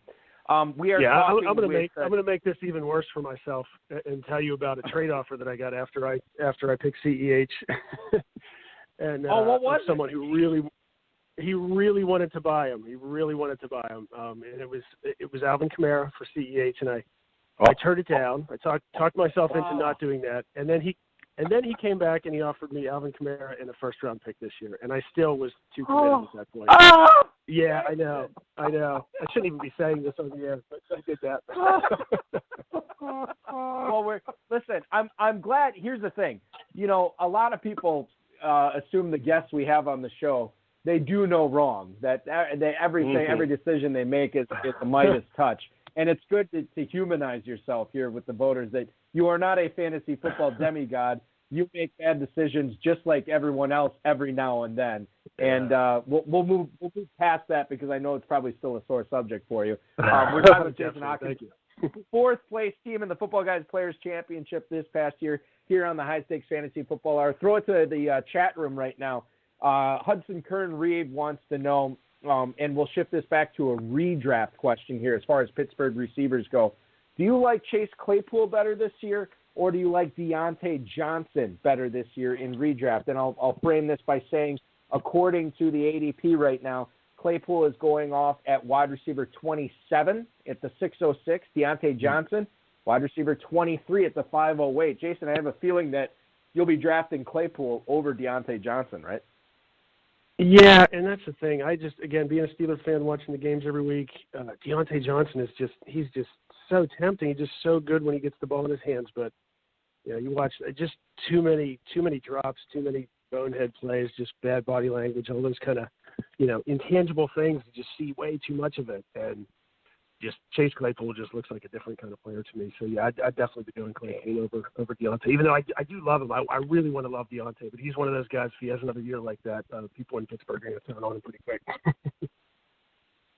We are. Yeah, I'm going to make this even worse for myself and tell you about a trade offer that I got after I picked CEH. And what was someone who really wanted to buy him. He really wanted to buy him, and it was Alvin Kamara for CEH, and I turned it down. I talked myself into not doing that, and then And then he came back and he offered me Alvin Kamara and a first-round pick this year, and I still was too committed at that point. Oh! Yeah, I know. I shouldn't even be saying this on the air, but I did that. Well, listen. I'm glad. Here's the thing. You know, a lot of people assume the guests we have on the show, they do no wrong. That everything, every decision they make is a Midas touch. And it's good to humanize yourself here with the voters, that you are not a fantasy football demigod. You make bad decisions just like everyone else every now and then. And we'll move past that, because I know it's probably still a sore subject for you. We're talking with Jason Hockenberry. Thank you. Fourth place team in the Footballguys Players Championship this past year here on the High Stakes Fantasy Football Hour. Throw it to the chat room right now. Hudson Kern Reed wants to know, and we'll shift this back to a redraft question here as far as Pittsburgh receivers go. Do you like Chase Claypool better this year, or do you like Deontay Johnson better this year in redraft? And I'll frame this by saying, according to the ADP right now, Claypool is going off at wide receiver 27 at the 606. Deontay Johnson, wide receiver 23 at the 508. Jason, I have a feeling that you'll be drafting Claypool over Deontay Johnson, right? Yeah, and that's the thing. I just, again, being a Steelers fan, watching the games every week, Deontay Johnson he's just so tempting. He's just so good when he gets the ball in his hands. But, you watch just too many drops, too many bonehead plays, just bad body language, all those kind of, intangible things. You just see way too much of it. And just Chase Claypool just looks like a different kind of player to me. So, yeah, I'd definitely be doing Claypool over Deontay, even though I do love him. I really want to love Deontay, but he's one of those guys, if he has another year like that, people in Pittsburgh are going to turn on him pretty quick.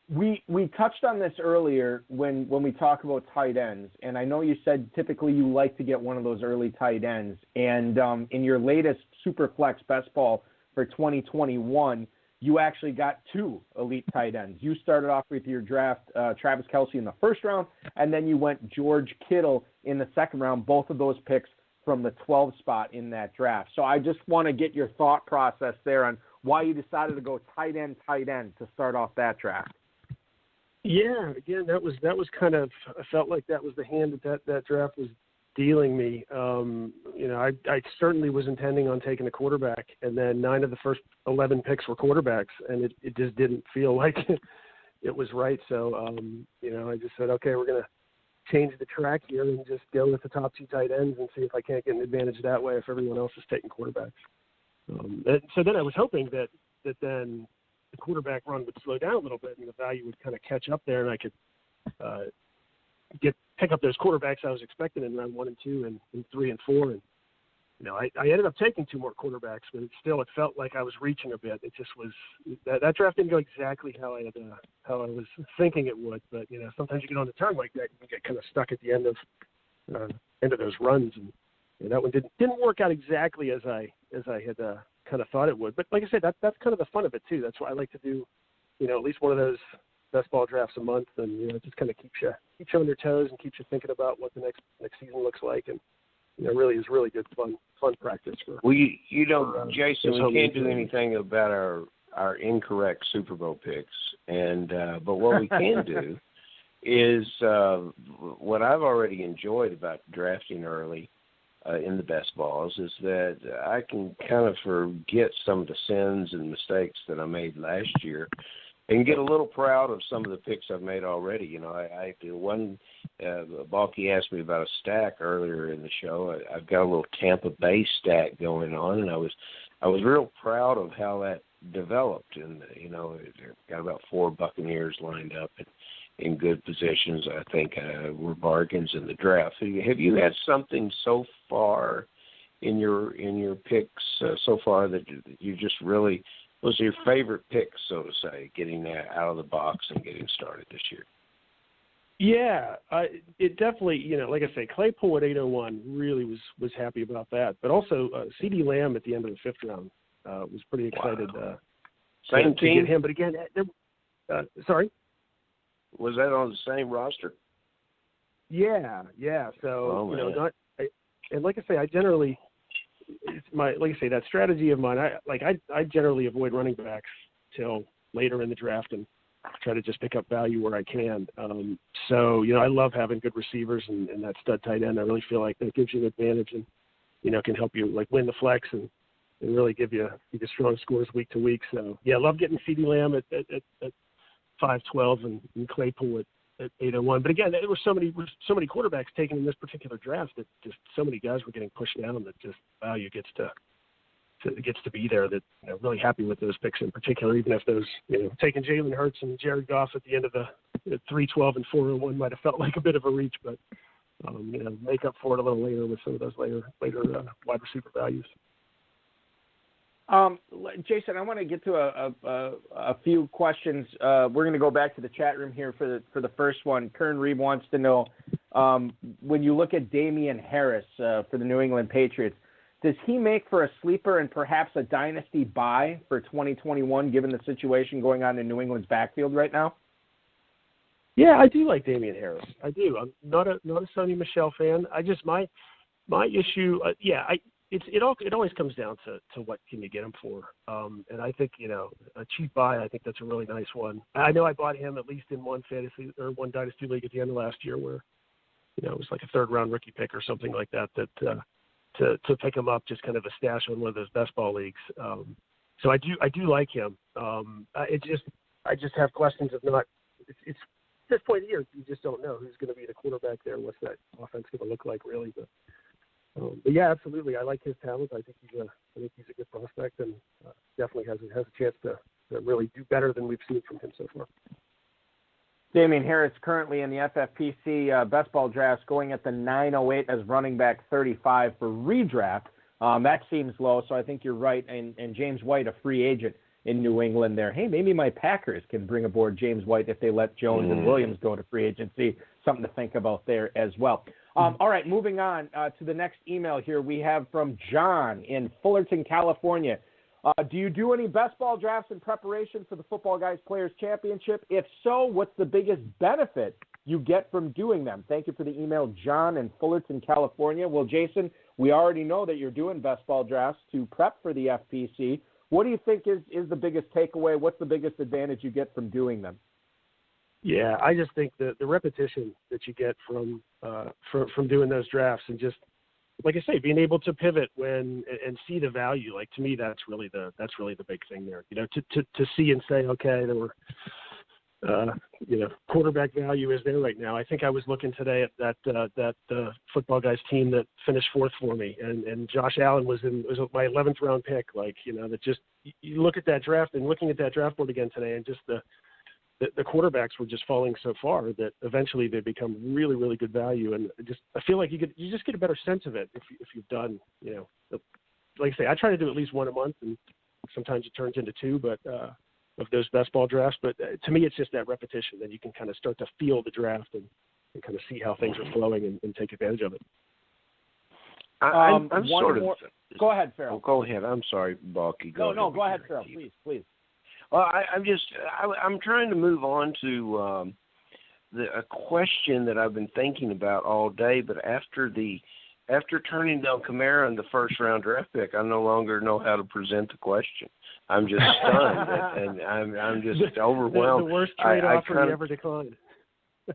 We touched on this earlier when we talk about tight ends, and I know you said typically you like to get one of those early tight ends, and in your latest Superflex Best Ball for 2021, you actually got two elite tight ends. You started off with your draft Travis Kelce in the first round, and then you went George Kittle in the second round, both of those picks from the 12 spot in that draft. So I just want to get your thought process there on why you decided to go tight end to start off that draft. Yeah, again, that was kind of, I felt like that was the hand that draft was dealing me. I certainly was intending on taking a quarterback, and then 9 of the first 11 picks were quarterbacks, and it just didn't feel like it was right. So, I just said, okay, we're going to change the track here and just go with the top 2 tight ends and see if I can't get an advantage that way if everyone else is taking quarterbacks. So then I was hoping that then the quarterback run would slow down a little bit and the value would kind of catch up there, and I could pick up those quarterbacks I was expecting in round 1 and 2 and 3 and 4. And, I ended up taking 2 more quarterbacks, but it felt like I was reaching a bit. It just was that draft didn't go exactly how I was thinking it would. But, sometimes you get on a turn like that, you get kind of stuck at the end of those runs. And that one didn't work out exactly as I had kind of thought it would. But like I said, that's kind of the fun of it too. That's why I like to do, at least one of those best ball drafts a month, and it just kind of keeps you on your toes and keeps you thinking about what the next season looks like, and really is really good fun practice for. Well, Jason, we can't do anything about our incorrect Super Bowl picks, and but what we can do is what I've already enjoyed about drafting early in the best balls is that I can kind of forget some of the sins and mistakes that I made last year and get a little proud of some of the picks I've made already. I one, Balky asked me about a stack earlier in the show. I've got a little Tampa Bay stack going on, and I was real proud of how that developed. And, got about 4 Buccaneers lined up in good positions. I think were bargains in the draft. Have you had something so far in your picks so far that you just really was your favorite pick, so to say, getting out of the box and getting started this year? Yeah, it definitely, like I say, Claypool at 801 really was happy about that. But also C.D. Lamb at the end of the 5th round was pretty excited. Wow. Same to team? get him. But again, sorry? Was that on the same roster? Yeah. So, and like I say, I generally, that strategy of mine, I generally avoid running backs till later in the draft and try to just pick up value where I can. So, I love having good receivers and that stud tight end. I really feel like that gives you an advantage. And, can help you like win the flex and really give you strong scores week to week. So yeah, I love getting CeeDee Lamb at 512 and Claypool at 801. But again, there were so many quarterbacks taken in this particular draft that just so many guys were getting pushed down that just value gets to be there. That really happy with those picks in particular, even if those taking Jalen Hurts and Jared Goff at the end of the 312 and 401 might have felt like a bit of a reach, but make up for it a little later with some of those later wide receiver values. Jason, I want to get to a few questions. We're going to go back to the chat room here for the first one. Kern Reed wants to know, when you look at Damian Harris for the New England Patriots, does he make for a sleeper and perhaps a dynasty buy for 2021, given the situation going on in New England's backfield right now? Yeah, I do like Damian Harris. I do. I'm not a Sonny Michel fan. I just my issue. It always comes down to what can you get him for. And I think a cheap buy. I think that's a really nice one. I know I bought him at least in one fantasy or one dynasty league at the end of last year, where it was like a third round rookie pick or something like that. To pick him up, just kind of a stash on one of those best ball leagues. So I do like him. I just have questions of not. It's at this point of the year, you just don't know who's going to be the quarterback there. What's that offense going to look like, really? But yeah, absolutely. I like his talent. I think he's a good prospect, and definitely has a chance to really do better than we've seen from him so far. Damian Harris currently in the FFPC best ball drafts going at the 908 as running back 35 for redraft. That seems low, so I think you're right. And James White, a free agent in New England there. Hey, maybe my Packers can bring aboard James White if they let Jones and Williams go to free agency. Something to think about there as well. All right, moving on to the next email here we have from John in Fullerton, California. Do you do any best ball drafts in preparation for the Footballguys Players Championship? If so, what's the biggest benefit you get from doing them? Thank you for the email, John in Fullerton, California. Well, Jason, we already know that you're doing best ball drafts to prep for the FPC. What do you think is the biggest takeaway? What's the biggest advantage you get from doing them? Yeah, I just think the repetition that you get from doing those drafts, and just like I say, being able to pivot and see the value. Like, to me, that's really the big thing there. To see and say, okay, there were quarterback value is there right now. I think I was looking today at that Footballguys team that finished fourth for me, and Josh Allen was my 11th round pick. Like, that just, you look at that draft, and looking at that draft board again today, and just the quarterbacks were just falling so far that eventually they become really, really good value. And I feel like you just get a better sense of it if you've done, like I say, I try to do at least one a month, and sometimes it turns into two, but of those best ball drafts. But to me, it's just that repetition that you can kind of start to feel the draft and kind of see how things are flowing and take advantage of it. I'm sort of. Go ahead, Farrell. Oh, go ahead. I'm sorry, Balky. Go ahead, Farrell. Please. Well, I'm trying to move on to a question that I've been thinking about all day, but after turning down Kamara in the first round draft pick, I no longer know how to present the question. I'm just stunned, and I'm just overwhelmed. The worst trade offer you ever declined.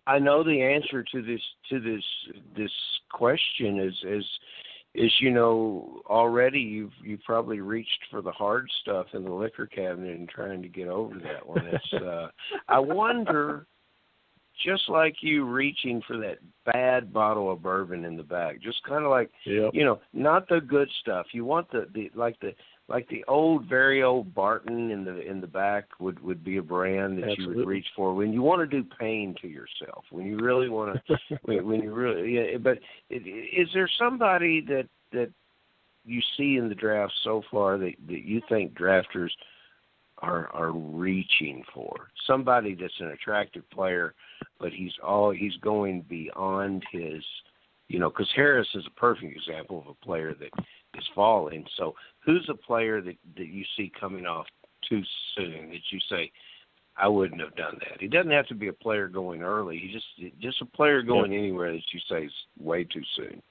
I know the answer to this question is already you've probably reached for the hard stuff in the liquor cabinet and trying to get over that one. It's I wonder, just like you reaching for that bad bottle of bourbon in the back, just kind of like not the good stuff. You want the old, very old Barton in the back would be a brand that Absolutely. You would reach for when you want to do pain to yourself, when you really want to, when you really. Yeah, but is there somebody that you see in the draft so far that you think drafters are reaching for? Somebody that's an attractive player, but he's going beyond his, because Harris is a perfect example of a player that is falling. So who's a player that you see coming off too soon that you say, I wouldn't have done that? He doesn't have to be a player going early. He's just a player going anywhere that you say is way too soon.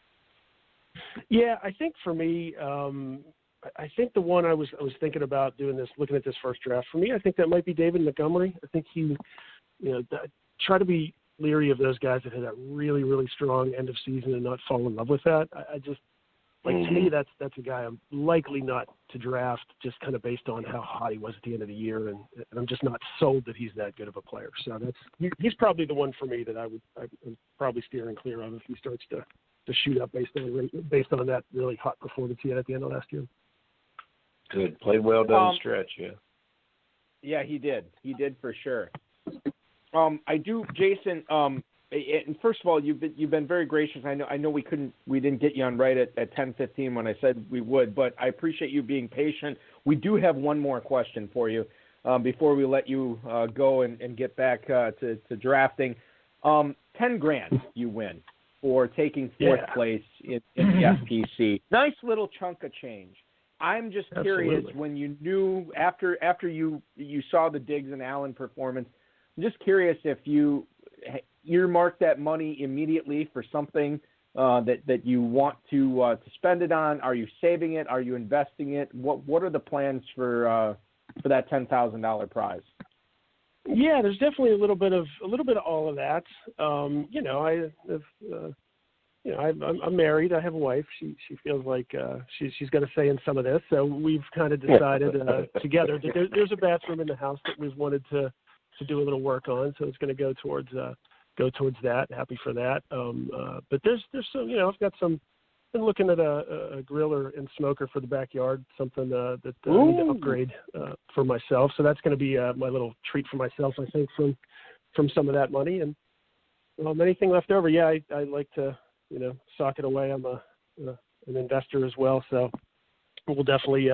Yeah, I think for me, I think the one I was thinking about doing this, looking at this first draft, for me, I think that might be David Montgomery. I think he, try to be leery of those guys that had that really, really strong end of season and not fall in love with that. Like, to me, that's a guy I'm likely not to draft just kind of based on how hot he was at the end of the year, and I'm just not sold that he's that good of a player. So he's probably the one for me that I'm probably steering clear of if he starts to shoot up based on that really hot performance he had at the end of last year. Good. Played well down the stretch, yeah. Yeah, he did. He did for sure. I do, Jason. And first of all, you've been very gracious. I know we didn't get you on right at 10:15 when I said we would, but I appreciate you being patient. We do have one more question for you before we let you go and get back to drafting. $10,000 you win for taking fourth place in the FPC. Nice little chunk of change. I'm just curious, when you knew after you saw the Diggs and Allen performance, I'm just curious if you earmark that money immediately for something that you want to spend it on. Are you saving it? Are you investing it? What are the plans for that $10,000 prize? Yeah, there's definitely a little bit of all of that. I'm married. I have a wife. She feels like she's got a say in some of this. So we've kind of decided together that there's a bathroom in the house that we've wanted to do a little work on. So it's going to go towards that. Happy for that. But there's some, I've got been looking at a griller and smoker for the backyard, something that I need to upgrade for myself. So that's going to be my little treat for myself, I think, from some of that money. And anything left over, I like to, sock it away. I'm an investor as well. So we'll definitely,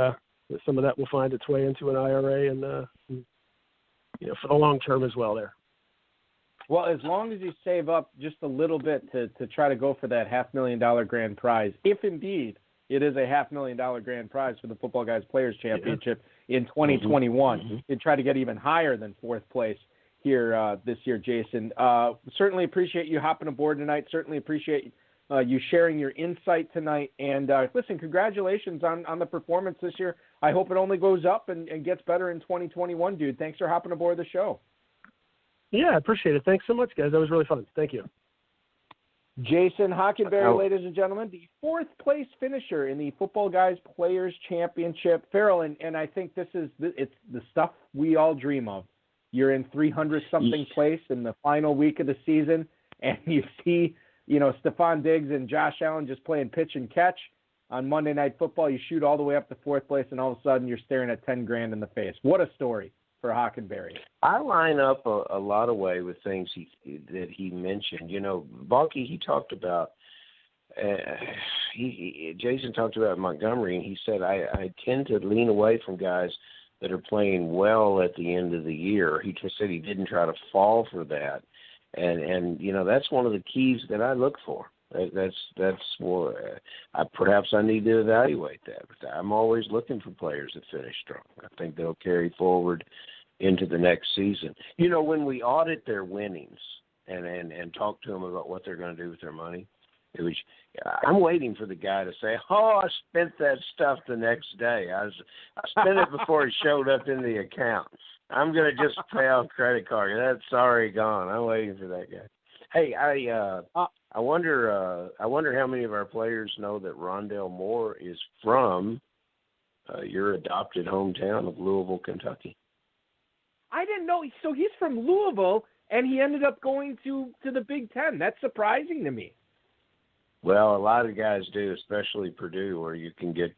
some of that will find its way into an IRA and for the long term as well there. Well, as long as you save up just a little bit to try to go for that $500,000 grand prize, if indeed it is a $500,000 grand prize for the Footballguys Players Championship in 2021, you'd try to get even higher than fourth place here this year, Jason. Certainly appreciate you hopping aboard tonight. Certainly appreciate you sharing your insight tonight. And listen, congratulations on the performance this year. I hope it only goes up and gets better in 2021, dude. Thanks for hopping aboard the show. Yeah, I appreciate it. Thanks so much, guys. That was really fun. Thank you. Jason Hockenberry, ladies and gentlemen, the fourth place finisher in the Footballguys Players Championship. Farrell, and I think it's the stuff we all dream of. You're in 300-something place in the final week of the season, and you see, Stephon Diggs and Josh Allen just playing pitch and catch on Monday Night Football. You shoot all the way up to fourth place, and all of a sudden you're staring at $10,000 in the face. What a story for Hockenberry. I line up a lot of way with things that he mentioned. Bonky, he talked about, Jason talked about Montgomery, and he said, I tend to lean away from guys that are playing well at the end of the year. He just said he didn't try to fall for that. And that's one of the keys that I look for. That's more. Perhaps I need to evaluate that. But I'm always looking for players that finish strong. I think they'll carry forward into the next season. When we audit their winnings and talk to them about what they're going to do with their money, I'm waiting for the guy to say, "Oh, I spent that stuff the next day. I spent it before it showed up in the account. I'm going to just pay off credit card. That's already gone." I'm waiting for that guy. Hey, I wonder how many of our players know that Rondell Moore is from your adopted hometown of Louisville, Kentucky. I didn't know. So he's from Louisville, and he ended up going to the Big Ten. That's surprising to me. Well, a lot of guys do, especially Purdue, where you can get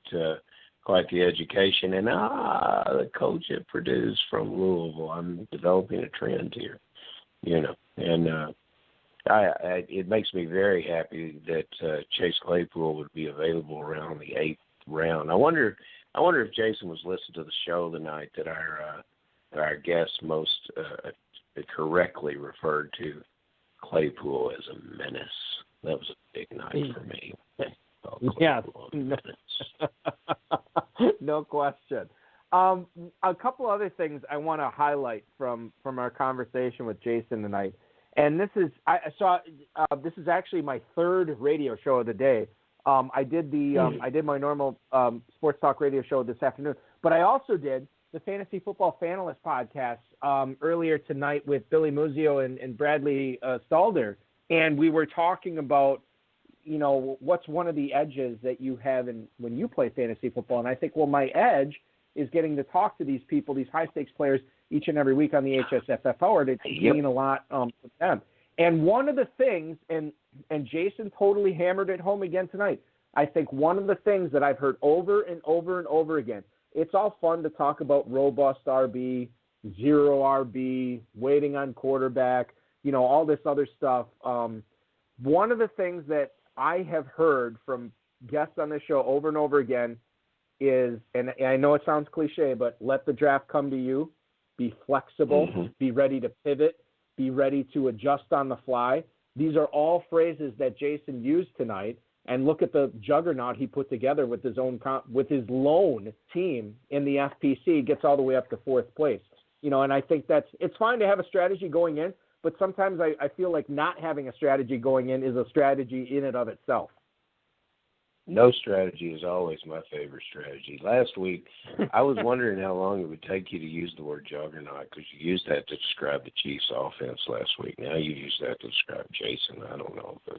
quite the education. And the coach at Purdue's from Louisville. I'm developing a trend here, and it makes me very happy that Chase Claypool would be available around the 8th round. I wonder if Jason was listening to the show tonight that our guest most correctly referred to Claypool as a menace. That was a big night for me. Yeah, no question. A couple other things I want to highlight from our conversation with Jason tonight. And this is this is actually my third radio show of the day. I did my normal sports talk radio show this afternoon, but I also did the Fantasy Football Fanalist podcast earlier tonight with Billy Muzio and Bradley Stalder, and we were talking about what's one of the edges that you have when you play fantasy football? And I think, well, my edge is getting to talk to these people, these high-stakes players, each and every week on the HSFF Hour to gain a lot from them. And one of the things, and Jason totally hammered it home again tonight, I think one of the things that I've heard over and over and over again, it's all fun to talk about robust RB, zero RB, waiting on quarterback, all this other stuff. One of the things that I have heard from guests on this show over and over again is, and I know it sounds cliche, but let the draft come to you, be flexible, be ready to pivot, be ready to adjust on the fly. These are all phrases that Jason used tonight. And look at the juggernaut he put together with his lone team in the FPC, gets all the way up to fourth place. And I think it's fine to have a strategy going in, but sometimes I feel like not having a strategy going in is a strategy in and of itself. No strategy is always my favorite strategy. Last week, I was wondering how long it would take you to use the word juggernaut, because you used that to describe the Chiefs' offense last week. Now you use that to describe Jason. I don't know, but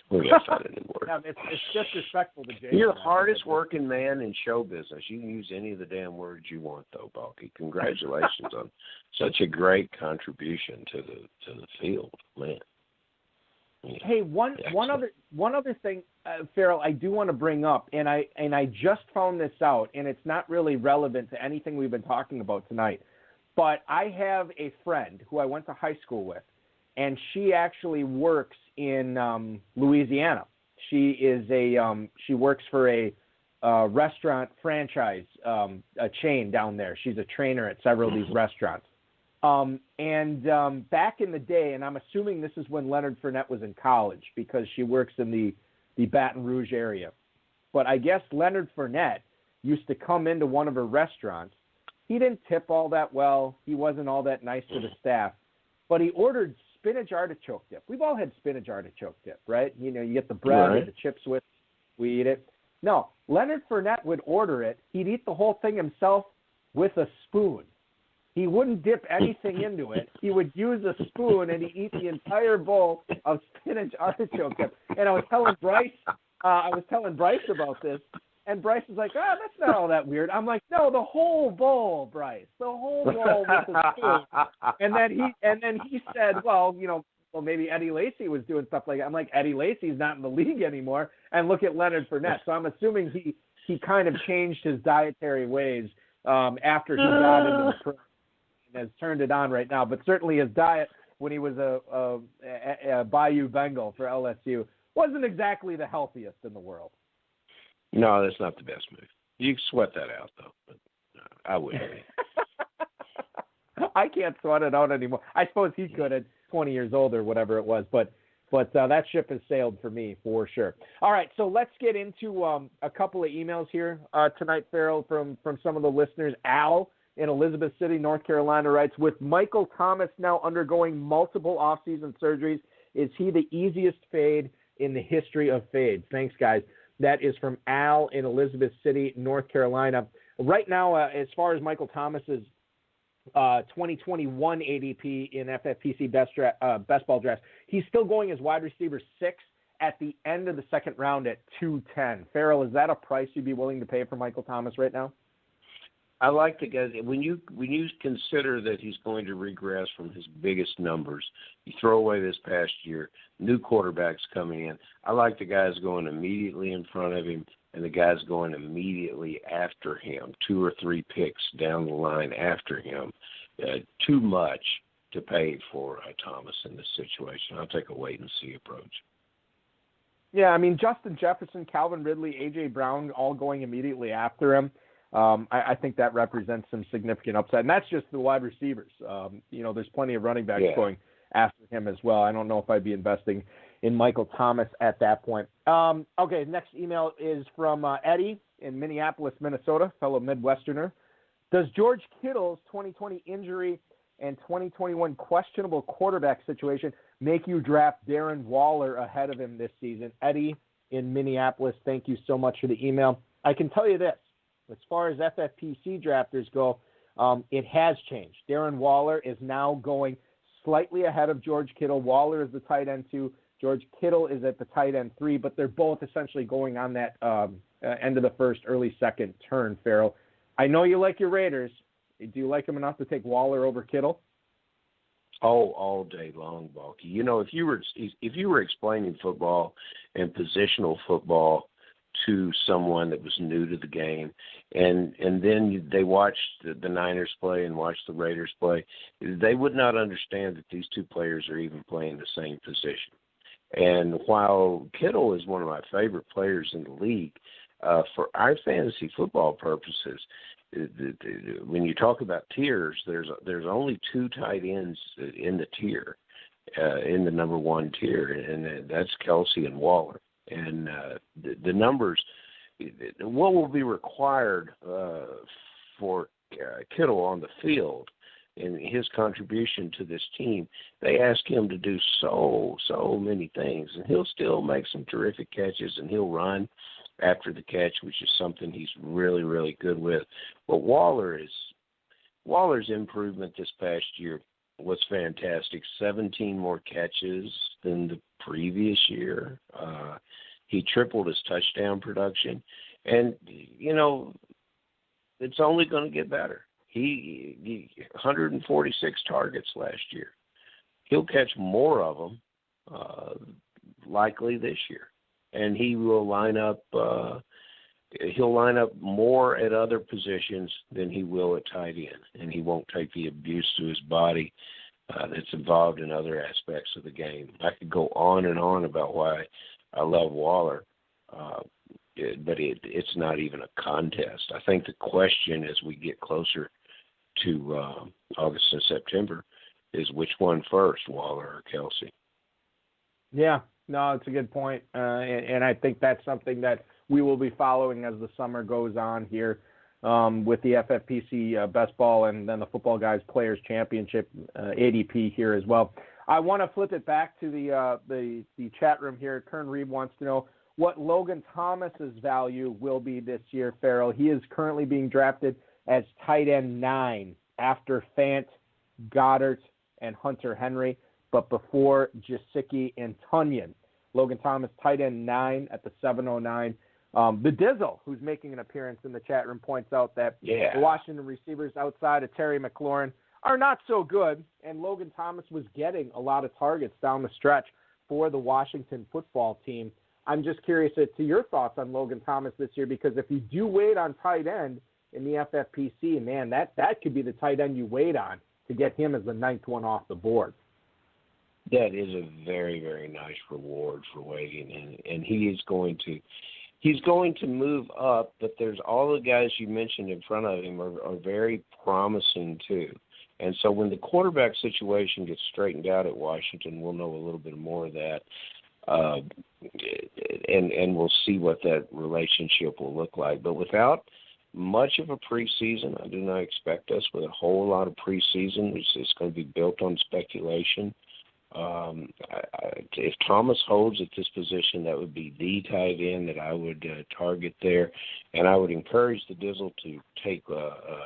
we're going to find a new word. Yeah, it's disrespectful to Jason. You're the hardest working man in show business. You can use any of the damn words you want, though, Balky. Congratulations on such a great contribution to the field, man. Yeah. Hey, one other thing, Farrell, I do want to bring up, and I just found this out, and it's not really relevant to anything we've been talking about tonight, but I have a friend who I went to high school with, and she actually works in Louisiana. She works for a restaurant franchise, a chain down there. She's a trainer at several of these restaurants. Back in the day, and I'm assuming this is when Leonard Fournette was in college, because she works in the Baton Rouge area. But I guess Leonard Fournette used to come into one of her restaurants. He didn't tip all that well. He wasn't all that nice to the staff. But he ordered spinach artichoke dip. We've all had spinach artichoke dip, right? You get the bread and the chips with it. We eat it. No, Leonard Fournette would order it. He'd eat the whole thing himself with a spoon. He wouldn't dip anything into it. He would use a spoon, and he'd eat the entire bowl of spinach artichoke dip. And I was telling Bryce about this, and Bryce was like, "Oh, that's not all that weird." I'm like, "No, the whole bowl, Bryce, the whole bowl with a spoon." And then he said, "Well, maybe Eddie Lacy was doing stuff like that." I'm like, "Eddie Lacy's not in the league anymore." And look at Leonard Fournette. So I'm assuming he kind of changed his dietary ways after he got into the program. Has turned it on right now, but certainly his diet when he was a Bayou Bengal for LSU wasn't exactly the healthiest in the world. No, that's not the best move. You can sweat that out, though, but I wouldn't. I can't sweat it out anymore. I suppose he could at 20 years old or whatever it was, but that ship has sailed for me for sure. All right, so let's get into a couple of emails here tonight, Farrell, from some of the listeners. Al in Elizabeth City, North Carolina writes, with Michael Thomas now undergoing multiple offseason surgeries, is he the easiest fade in the history of fades? Thanks, guys. That is from Al in Elizabeth City, North Carolina. Right now, as far as Michael Thomas's 2021 ADP in FFPC best ball drafts, he's still going as wide receiver 6 at the end of the second round at 210. Farrell, is that a price you'd be willing to pay for Michael Thomas right now? I like the guys. When you consider that he's going to regress from his biggest numbers, you throw away this past year, new quarterbacks coming in. I like the guys going immediately in front of him and the guys going immediately after him, 2 or 3 picks down the line after him. Too much to pay for Thomas in this situation. I'll take a wait-and-see approach. Yeah, I mean, Justin Jefferson, Calvin Ridley, A.J. Brown all going immediately after him. I think that represents some significant upside. And that's just the wide receivers. There's plenty of running backs going after him as well. I don't know if I'd be investing in Michael Thomas at that point. Okay, next email is from Eddie in Minneapolis, Minnesota, fellow Midwesterner. Does George Kittle's 2020 injury and 2021 questionable quarterback situation make you draft Darren Waller ahead of him this season? Eddie in Minneapolis, thank you so much for the email. I can tell you this. As far as FFPC drafters go, it has changed. Darren Waller is now going slightly ahead of George Kittle. Waller is the tight end 2. George Kittle is at the tight end 3, but they're both essentially going on that end of the first, early second turn, Farrell. I know you like your Raiders. Do you like them enough to take Waller over Kittle? Oh, all day long, Balky. You know, if you were explaining football and positional football to someone that was new to the game, and then they watched the Niners play and watched the Raiders play, they would not understand that these two players are even playing the same position. And while Kittle is one of my favorite players in the league, for our fantasy football purposes, when you talk about tiers, there's only 2 tight ends in the tier, in the number 1 tier, and that's Kelsey and Waller. And the numbers, what will be required for Kittle on the field and his contribution to this team, they ask him to do so many things, and he'll still make some terrific catches, and he'll run after the catch, which is something he's really, really good with. But Waller's improvement this past year was fantastic. 17 more catches than the previous year. He tripled his touchdown production. And, you know, it's only going to get better. He 146 targets last year. He'll catch more of them likely this year. And he will line up more at other positions than he will at tight end, and he won't take the abuse to his body that's involved in other aspects of the game. I could go on and on about why I love Waller, but it's not even a contest. I think the question as we get closer to August and September is which one first, Waller or Kelsey? Yeah. No, it's a good point, and I think that's something that we will be following as the summer goes on here with the FFPC Best Ball and then the Football Guys Players Championship ADP here as well. I want to flip it back to the chat room here. Kern Reed wants to know what Logan Thomas's value will be this year, Farrell. He is currently being drafted as tight end 9 after Fant, Goddard, and Hunter Henry, but before Gesicki and Tunyon. Logan Thomas, tight end 9 at the 709. The Dizzle, who's making an appearance in the chat room, points out that the Washington receivers outside of Terry McLaurin are not so good, and Logan Thomas was getting a lot of targets down the stretch for the Washington football team. I'm just curious to your thoughts on Logan Thomas this year, because if you do wait on tight end in the FFPC, man, that could be the tight end you wait on to get him as the 9th one off the board. That is a very, very nice reward for waiting, and he's going to move up, but there's all the guys you mentioned in front of him are very promising too. And so when the quarterback situation gets straightened out at Washington, we'll know a little bit more of that, and we'll see what that relationship will look like. But without much of a preseason, I do not expect us with a whole lot of preseason. It's going to be built on speculation. If Thomas holds at this position, that would be the tight end that I would target there, and I would encourage the Dizzle to take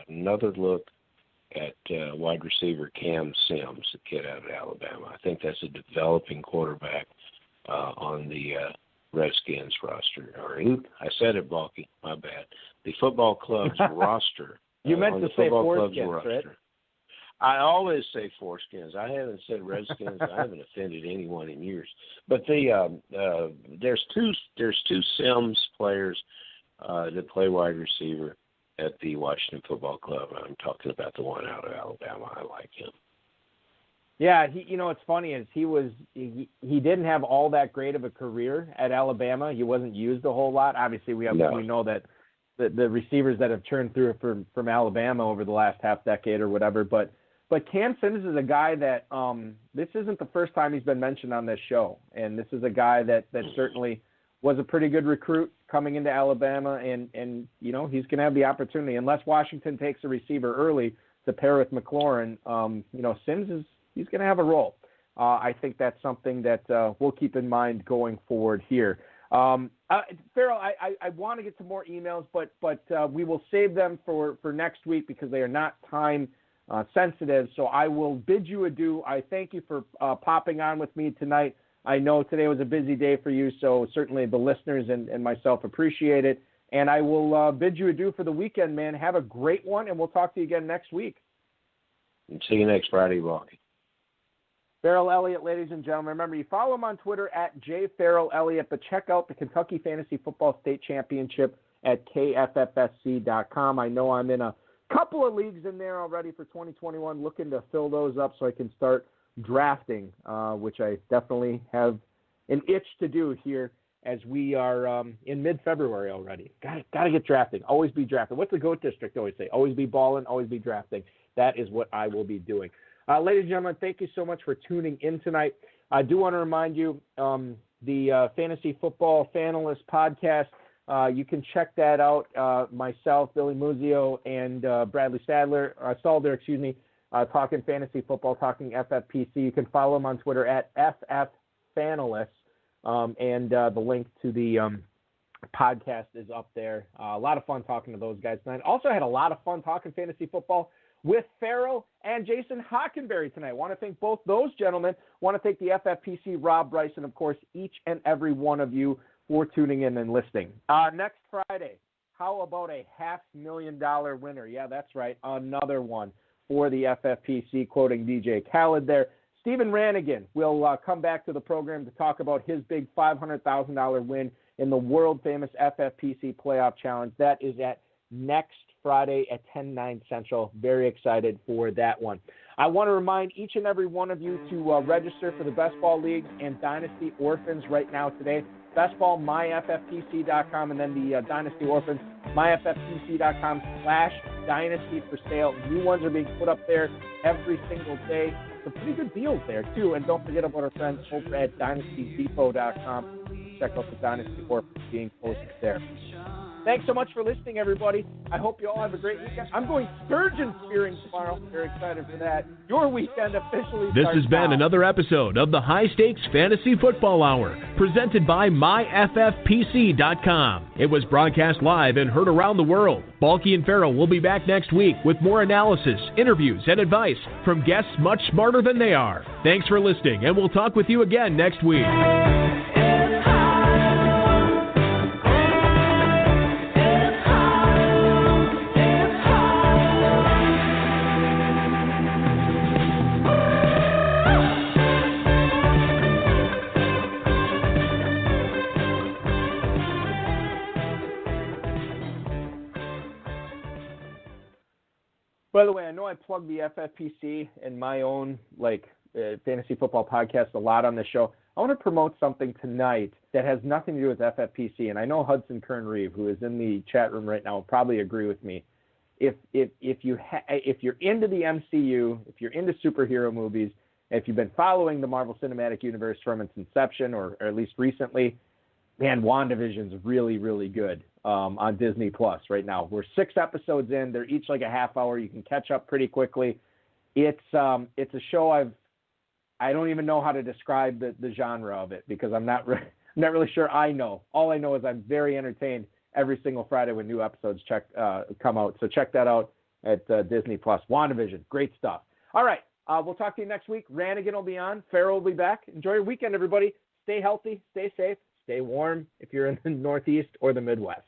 another look at wide receiver Cam Sims, the kid out of Alabama. I think that's a developing quarterback on the Redskins roster. I said it, Balky, my bad. The football club's roster. You meant to say foreskins, right? I always say foreskins. I haven't said Redskins. I haven't offended anyone in years. But there's two Sims players that play wide receiver at the Washington Football Club. I'm talking about the one out of Alabama. I like him. Yeah, what's funny is he didn't have all that great of a career at Alabama. He wasn't used a whole lot. Obviously, we know that the receivers that have churned through from Alabama over the last half decade or whatever, but Cam Sims is a guy that this isn't the first time he's been mentioned on this show, and this is a guy that certainly was a pretty good recruit coming into Alabama, and he's going to have the opportunity, unless Washington takes a receiver early to pair with McLaurin. Sims he's going to have a role. I think that's something that we'll keep in mind going forward here. Farrell, I want to get some more emails, but we will save them for next week because they are not time sensitive. So I will bid you adieu. I thank you for popping on with me tonight I know today was a busy day for you, so certainly the listeners and myself appreciate it. And I will bid you adieu for the weekend, man. Have a great one, and we'll talk to you again next week. See you next Friday, Balky. Farrell Elliott, ladies and gentlemen. Remember, you follow him on Twitter at @JFarrellElliott, but check out the Kentucky Fantasy Football State Championship at KFFSC.com. I know I'm in a couple of leagues in there already for 2021, looking to fill those up so I can start drafting, which I definitely have an itch to do here as we are in mid-February already. Got to get drafting. Always be drafting. What's the GOAT District always say? Always be balling, always be drafting. That is what I will be doing. Ladies and gentlemen, thank you so much for tuning in tonight. I do want to remind you, the Fantasy Football Fanalist podcast, you can check that out. Myself, Billy Muzio, and Bradley Salder, talking fantasy football, talking FFPC. You can follow them on Twitter at FFFanalists, and the link to the podcast is up there. A lot of fun talking to those guys tonight. Also had a lot of fun talking fantasy football with Farrell and Jason Hockenberry tonight. Want to thank both those gentlemen. Want to thank the FFPC, Rob Bryce, and, of course, each and every one of you for tuning in and listening. Next Friday, how about a $500,000 winner? Yeah, that's right, another one for the FFPC, quoting DJ Khaled there. Stephen Rannigan will come back to the program to talk about his big $500,000 win in the world-famous FFPC Playoff Challenge. That is at next Friday at 10/9 Central. Very excited for that one. I want to remind each and every one of you to register for the Best Ball Leagues and Dynasty Orphans right now today. Best Ball, myffpc.com, and then the Dynasty Orphans, myffpc.com/dynasty for sale. New ones are being put up there every single day. Some pretty good deals there, too. And don't forget about our friends over at dynastydepot.com. Check out the Dynasty Orphans being posted there. Thanks so much for listening, everybody. I hope you all have a great weekend. I'm going sturgeon spearing tomorrow. Very excited for that. Your weekend officially starts. This has been another episode of the High Stakes Fantasy Football Hour, presented by myffpc.com. It was broadcast live and heard around the world. Balky and Farrell will be back next week with more analysis, interviews, and advice from guests much smarter than they are. Thanks for listening, and we'll talk with you again next week. By the way, I know I plug the FFPC and my own fantasy football podcast a lot on the show. I want to promote something tonight that has nothing to do with FFPC, and I know Hudson Kern-Reeve, who is in the chat room right now, will probably agree with me. If you're into the MCU, if you're into superhero movies, if you've been following the Marvel Cinematic Universe from its inception, or at least recently, man, WandaVision's really, really good on Disney Plus right now. We're 6 episodes in. They're each like a half hour. You can catch up pretty quickly. It's a show I don't even know how to describe the genre of it, because I'm not really sure I know. All I know is I'm very entertained every single Friday when new episodes come out. So check that out at Disney Plus. WandaVision, great stuff. All right, we'll talk to you next week. Rannigan will be on. Farrell will be back. Enjoy your weekend, everybody. Stay healthy, stay safe, stay warm if you're in the Northeast or the Midwest.